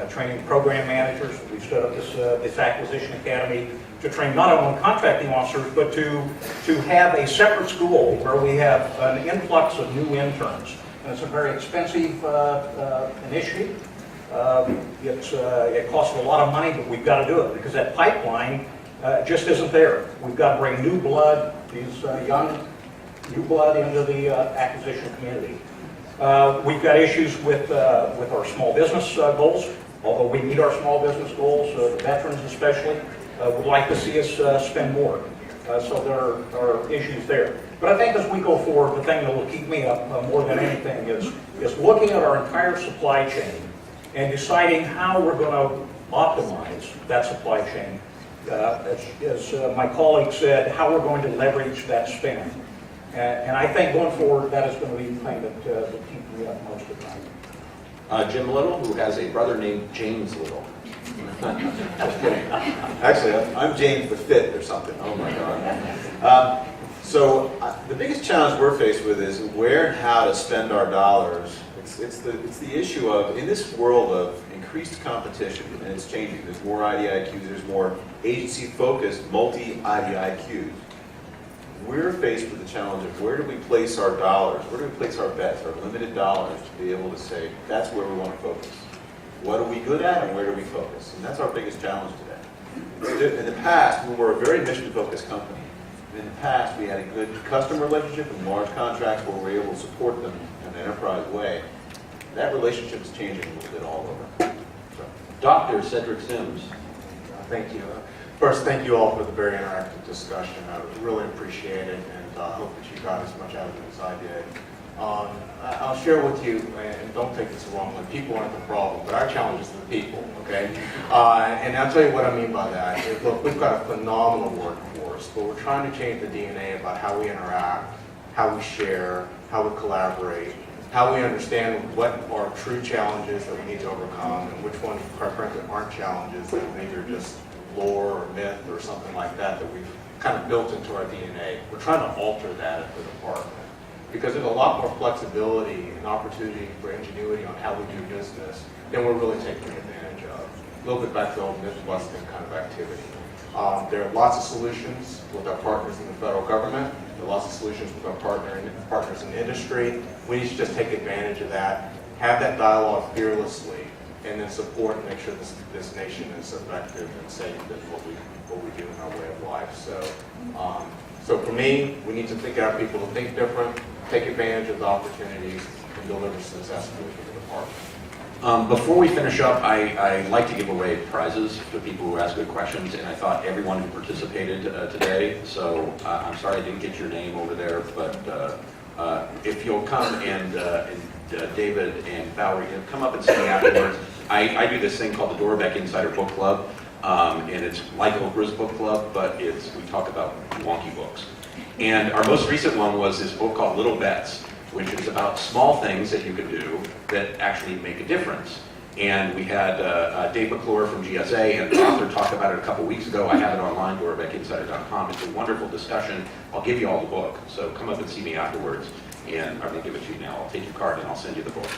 S6: training program managers. We've stood up this acquisition academy to train not only contracting officers, but to have a separate school where we have an influx of new interns. And it's a very expensive initiative. It costs a lot of money, but we've got to do it because that pipeline just isn't there. We've got to bring new blood, these young new blood into the acquisition community. We've got issues with our small business goals. Although we meet our small business goals, the veterans especially would like to see us spend more. So there are issues there. But I think as we go forward, the thing that will keep me up more than anything is looking at our entire supply chain and deciding how we're going to optimize that supply chain. As my colleague said, how we're going to leverage that spend. And I think going forward, that is going to be the thing that keeps me up most of the time.
S2: Jim Little, who has a brother named James Little.
S4: Just kidding. Actually, I'm James the Fifth or something. Oh my God. So the biggest challenge we're faced with is where and how to spend our dollars. It's the issue of, in this world of increased competition, and it's changing. There's more IDIQs. There's more agency-focused multi-IDIQs. We're faced with the challenge of where do we place our dollars? Where do we place our bets, our limited dollars, to be able to say that's where we want to focus. What are we good at, and where do we focus? And that's our biggest challenge today. In the past, we were a very mission-focused company. In the past, we had a good customer relationship and large contracts where we were able to support them in an enterprise way. That relationship is changing a little bit all over. So.
S2: Dr. Cedric Sims.
S3: Thank you. First, thank you all for the very interactive discussion. I really appreciate it, and I hope that you got as much out of it as I did. I'll share with you, and don't take this the wrong way, people aren't the problem, but our challenge is the people, okay? And I'll tell you what I mean by that. Look, we've got a phenomenal workforce, but we're trying to change the DNA about how we interact, how we share, how we collaborate, how we understand what are true challenges that we need to overcome, and which ones, quite frankly, aren't challenges that maybe are just lore or myth or something like that that we've kind of built into our DNA. We're trying to alter that at the department because there's a lot more flexibility and opportunity for ingenuity on how we do business than we're really taking advantage of. A little bit back to the old myth-busting kind of activity. There are lots of solutions with our partners in the federal government. There are lots of solutions with our partners in the industry. We need to just take advantage of that, have that dialogue fearlessly, and then support and make sure this nation is effective and safe in what we do in our way of life. So for me, we need to think our people to think different, take advantage of the opportunities, and deliver successfully for the department.
S2: Before we finish up, I like to give away prizes to people who ask good questions, and I thought everyone who participated today, so I'm sorry I didn't get your name over there, but if you'll come and David and Valerie, come up and see me afterwards. I do this thing called the Dorbeck Insider Book Club, and it's like Oprah's book club, but we talk about wonky books. And our most recent one was this book called Little Bets, which is about small things that you can do that actually make a difference. And we had Dave McClure from GSA and the author talked about it a couple weeks ago. I have it online, DorbeckInsider.com. It's a wonderful discussion. I'll give you all the book, so come up and see me afterwards. And I'm going to give it to you now. I'll take your card and I'll send you the book.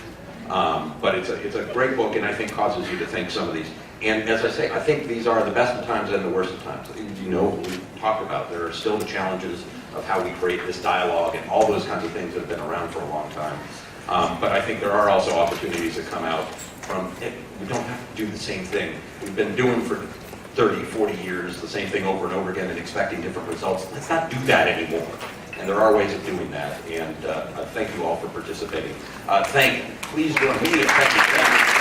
S2: But it's a great book, and I think causes you to think some of these. And as I say, I think these are the best of times and the worst of times. You know, we talked about there are still the challenges of how we create this dialogue and all those kinds of things that have been around for a long time. But I think there are also opportunities that come out from it. We don't have to do the same thing. We've been doing for 30, 40 years the same thing over and over again and expecting different results. Let's not do that anymore. And there are ways of doing that. And thank you all for participating. Please join me in thanking them.